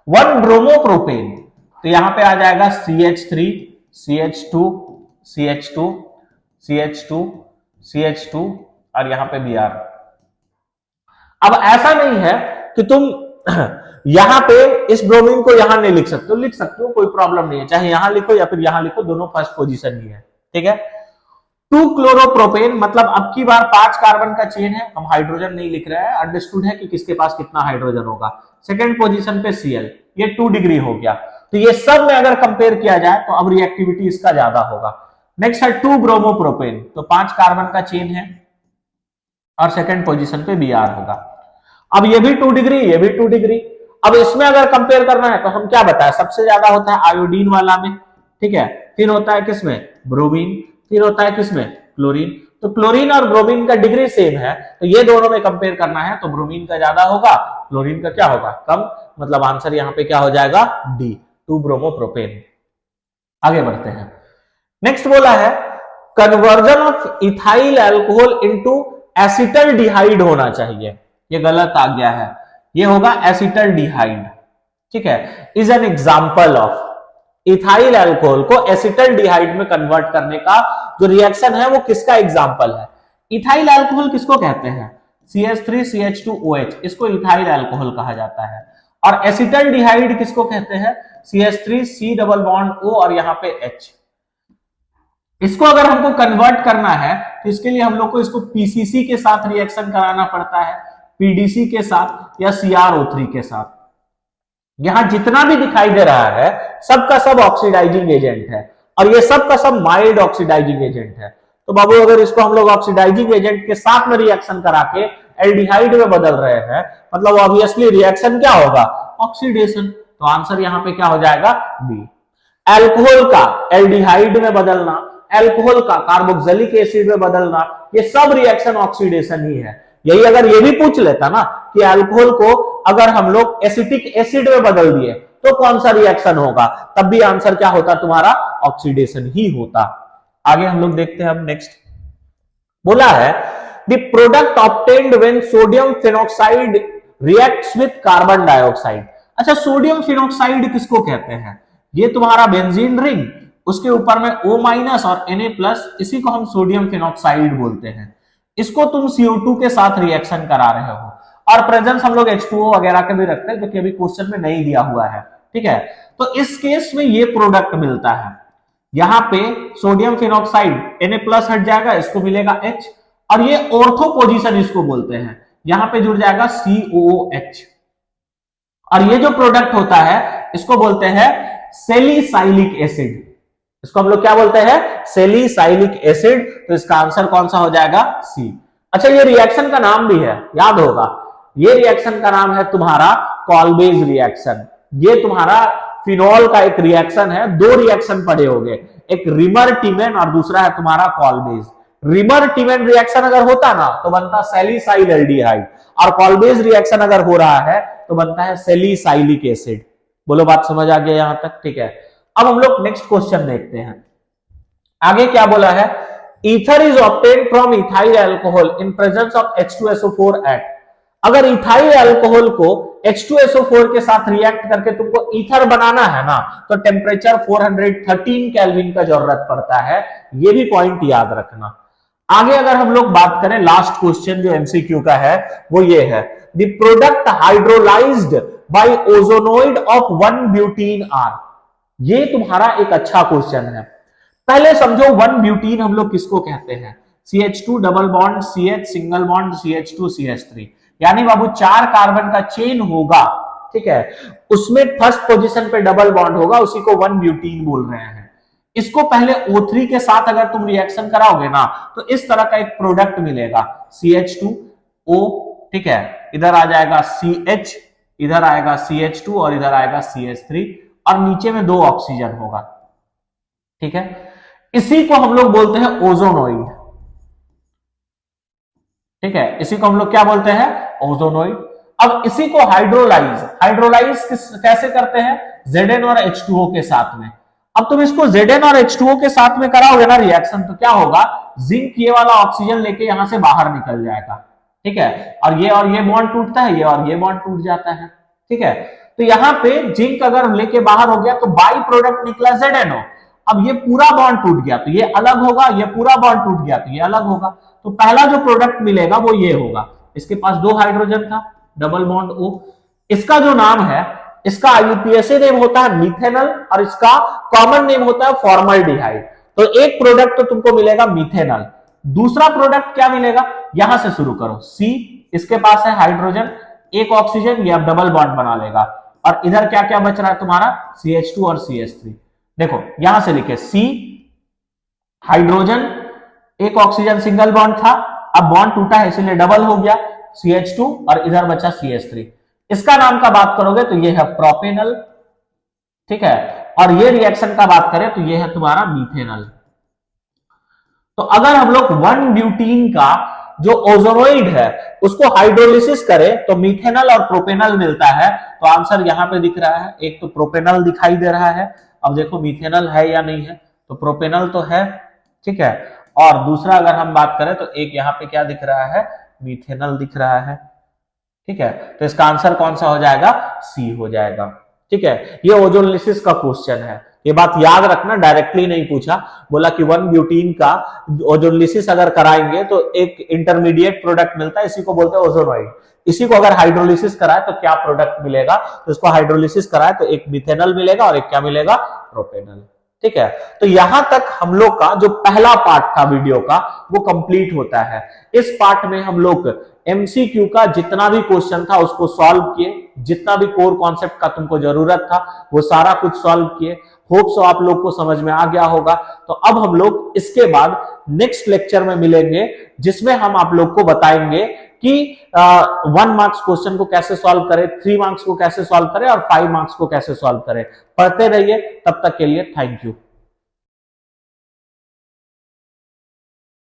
1 ब्रोमोप्रोपेन, तो यहां पे आ जाएगा CH3, CH2, CH2, CH2, CH2 और यहां पे Br। अब ऐसा नहीं है कि तुम यहां पे इस ब्रोमीन को यहां नहीं लिख सकते हो, लिख सकते हो, कोई प्रॉब्लम नहीं है, चाहे यहां लिखो या फिर यहां लिखो, दोनों फर्स्ट पोजीशन ही है। ठीक है, 2 क्लोरोप्रोपेन मतलब अब की बार 5 कार्बन का चेन है, हम हाइड्रोजन नहीं लिख रहे हैं, अंडरस्टूड है कि किसके पास कितना हाइड्रोजन होगा। सेकंड पोजीशन पे Cl, ये 2 डिग्री हो गया। तो ये सब में अगर कंपेयर किया जाए तो अब रिएक्टिविटी इसका ज्यादा होगा। नेक्स्ट है 2 ब्रोमोप्रोपेन, तो 5 कार्बन का चेन है और सेकंड पोजीशन पे Br होगा। अब ये भी 2 डिग्री, ये भी 2 डिग्री। अब इसमें अगर कंपेयर करना है तो हम क्या बताएं, सबसे ज्यादा होता है आयोडीन वाला में, ठीक है, फिर होता है किसमें, ब्रोमीन, फिर होता है किसमें, क्लोरीन। तो क्लोरीन और ब्रोमीन का डिग्री सेम है, तो ये दोनों में कंपेयर करना है तो ब्रोमीन का ज्यादा होगा, क्लोरीन का क्या होगा, कम। मतलब आंसर यहां पे क्या हो जाएगा, डी, 2 ब्रोमोप्रोपेन। आगे बढ़ते हैं। नेक्स्ट बोला है conversion of ethyl alcohol into acetaldehyde होना चाहिए, ये गलत आ गया है, ये होगा एसिटल्डिहाइड, ठीक है। Is an example of, ethyl alcohol को एसिटल्डिहाइड में कन्वर्ट करने का जो रिएक्शन है वो किसका एग्जांपल है। इथाइल अल्कोहल किसको कहते हैं, CH3CH2OH, इसको इथाइल अल्कोहल कहा जाता है। और एसिटल्डिहाइड किसको कहते हैं, CH3C डबल बॉन्ड O और यहां पे H। इसको अगर हमको कन्वर्ट करना है तो इसके लिए हम लोग को इसको PCC के साथ रिएक्शन कराना पड़ता है, PDC के साथ या CrO3 के साथ। यहां जितना भी दिखाई दे रहा है सबका सब ऑक्सीडाइजिंग एजेंट है और ये सब का सब माइल्ड ऑक्सीडाइजिंग एजेंट है। तो बाबू अगर इसको हम लोग ऑक्सीडाइजिंग एजेंट के साथ में रिएक्शन करा के एल्डिहाइड में बदल रहे हैं, मतलब ऑब्वियसली रिएक्शन क्या होगा, ऑक्सीडेशन। तो आंसर यहां पे क्या हो जाएगा, बी। अल्कोहल का एल्डिहाइड में बदलना, अल्कोहल का कार्बोक्सिलिक एसिड में बदलना, ये सब रिएक्शन ऑक्सीडेशन ही है। यही अगर ये भी पूछ लेता ना कि अल्कोहल को अगर हम लोग एसिटिक एसिड में बदल दिए तो कौन सा रिएक्शन होगा, तब भी आंसर क्या होता तुम्हारा, ऑक्सीडेशन ही होता। आगे हम लोग देखते हैं। अब नेक्स्ट बोला है the product obtained when sodium phenoxide reacts with carbon dioxide. अच्छा, सोडियम फिनॉक्साइड किसको कहते हैं, ये तुम्हारा बेंजीन रिंग, उसके ऊपर में O- और Na+, इसी को हम सोडियम फिनॉक्साइड बोलते हैं। इसको तुम CO2 के साथ रिएक्शन करा रहे हो और प्रेजेंस हम लोग H2O वगैरह के भी रखते हैं जो कि अभी क्वेश्चन में नहीं दिया हुआ है, ठीक है। तो इस केस में ये प्रोडक्ट मिलता है, यहां पे सोडियम फिनॉक्साइड Na+ हट जाएगा, इसको मिलेगा H, और ये ऑर्थो पोजीशन इसको बोलते हैं, यहां पे जुड़ जाएगा COOH। और ये जो प्रोडक्ट होता है इसको बोलते हैं सेलिसाइलिक एसिड, इसको हम लोग क्या बोलते हैं, सेलिसाइलिक एसिड। तो इसका आंसर कौन सा हो जाएगा, सी। अच्छा, ये रिएक्शन का नाम भी है, याद होगा, ये रिएक्शन का नाम है तुम्हारा कॉल्बेज रिएक्शन। ये तुम्हारा फिनॉल का एक रिएक्शन है, दो रिएक्शन पड़े होंगे, एक रिमर टिमेन और दूसरा है तुम्हारा कॉल्बेज। रिमर टिमेन रिएक्शन अगर होता ना तो बनता सेलिसाइल एल्डिहाइड, और कॉल्बेज रिएक्शन अगर हो रहा है तो बनता है सेलिसाइलिक एसिड। बोलो बात समझ आ गया यहां तक, ठीक है। अब हम लोग नेक्स्ट क्वेश्चन देखते हैं। आगे क्या बोला है, ether is obtained from ethyl alcohol in presence of H2SO4 at. अगर इथाइल अल्कोहल को H2SO4 के साथ रिएक्ट करके तुमको ईथर बनाना है ना तो टेम्परेचर 413 केल्विन का जरूरत पड़ता है, ये भी पॉइंट याद रखना। आगे अगर हम लोग बात करें, लास्ट क्वेश्चन जो MCQ का है वो ये है, the product hydrolysed by ozonide of 1-ब्यूटीन-R। ये तुम्हारा एक अच्छा क्वेश्चन है। पहले समझो 1-ब्यूटीन हम लोग किसको कहते हैं, CH2 double bond CH single bond CH2 CH3, यानी बाबू 4 कार्बन का चेन होगा, ठीक है, उसमें फर्स्ट पोजीशन पे डबल बॉन्ड होगा, उसी को 1-ब्यूटीन बोल रहे हैं। इसको पहले O3 के साथ अगर तुम रिएक्शन कराओगे ना तो इस तरह का एक प्रोडक्ट मिलेगा, CH2O, ठीक है, इधर आ जाएगा CH, इधर आएगा CH2 और इधर आएगा CH3, और नीचे में 2 ऑक्सीजन होगा, ठीक है। इसी को हम लोग बोलते हैं ओजोनोइड, ठीक है, इसी को हम लोग क्या बोलते हैं, ओजोनोइड। अब इसी को हाइड्रोलाइज कैसे करते हैं, Zn और H2O के साथ में। अब तुम इसको Zn और H2O के साथ में कराओगे ना रिएक्शन तो क्या होगा, जिंक ये वाला ऑक्सीजन लेके यहां से बाहर निकल जाएगा, ठीक है, और ये बॉन्ड टूटता है, ये और ये बॉन्ड टूट जाता है, ठीक है। तो यहां पे जिंक अगर लेके बाहर हो गया तो बाई प्रोडक्ट निकला ZnO। अब ये पूरा बॉन्ड टूट गया तो ये अलग होगा, ये पूरा बॉन्ड टूट गया तो ये अलग होगा। तो पहला जो प्रोडक्ट मिलेगा वो ये होगा, इसके पास 2 हाइड्रोजन था, डबल बॉन्ड O, इसका जो नाम है, इसका IUPAC नेम होता है मिथेनल और इसका कॉमन नेम होता है फॉर्मल्डिहाइड। तो एक प्रोडक्ट तो तुमको मिलेगा मिथेनल, दूसरा प्रोडक्ट क्या मिलेगा, यहां से शुरू करो, C, इसके पास है हाइड्रोजन, एक ऑक्सीजन, ये अब डबल बॉन्ड बना लेगा, और इधर क्या क्या बच रहा है तुम्हारा, CH2 और CH3। देखो यहां से लिखे, C हाइड्रोजन, एक ऑक्सीजन सिंगल बॉन्ड था, अब बॉन्ड टूटा है इसीलिए डबल हो गया CH2 और इधर बचा CH3। इसका नाम का बात करोगे तो ये है प्रोपेनल, ठीक है, और ये रिएक्शन का बात करें तो ये है तुम्हारा मीथेनल। तो अगर हम लोग 1-ब्यूटीन का जो ओजोनोइड है उसको हाइड्रोलिसिस करें तो मीथेनल और प्रोपेनल मिलता है। तो आंसर यहां पे दिख रहा है, एक तो प्रोपेनल दिखाई दे रहा है, अब देखो मीथेनल है या नहीं है, तो प्रोपेनल तो है, ठीक है, और दूसरा अगर हम बात करें तो एक यहाँ पे क्या दिख रहा है, मीथेनल दिख रहा है, ठीक है। तो इसका आंसर कौन सा हो जाएगा, सी हो जाएगा, ठीक है। ये ओजोनलिसिस का क्वेश्चन है, ये बात याद रखना, डायरेक्टली नहीं पूछा, बोला कि 1-ब्यूटीन का ओजोनलिसिस अगर कराएंगे तो एक इंटरमीडिएट प्रोडक्ट मिलता है, इसी को बोलते हैं ओजोनोइड। इसी को अगर हाइड्रोलिसिस कराए तो क्या प्रोडक्ट मिलेगा, तो इसको हाइड्रोलिसिस कराए तो एक मिथेनल मिलेगा और एक क्या मिलेगा, प्रोपेनल, ठीक है। तो यहां तक हम लोग का जो पहला पार्ट था वीडियो का वो कंप्लीट होता है। इस पार्ट में हम लोग MCQ का जितना भी क्वेश्चन था उसको सॉल्व किए, जितना भी कोर कॉन्सेप्ट का तुमको जरूरत था वो सारा कुछ सॉल्व किए। होप सो आप लोग को समझ में आ गया होगा। तो अब हम लोग इसके बाद नेक्स्ट लेक्चर में मिलेंगे जिसमें हम आप लोग को बताएंगे कि 1 मार्क्स क्वेश्चन को कैसे सॉल्व करें, 3 मार्क्स को कैसे सॉल्व करें और 5 मार्क्स को कैसे सॉल्व करें। पढ़ते रहिए, तब तक के लिए थैंक यू।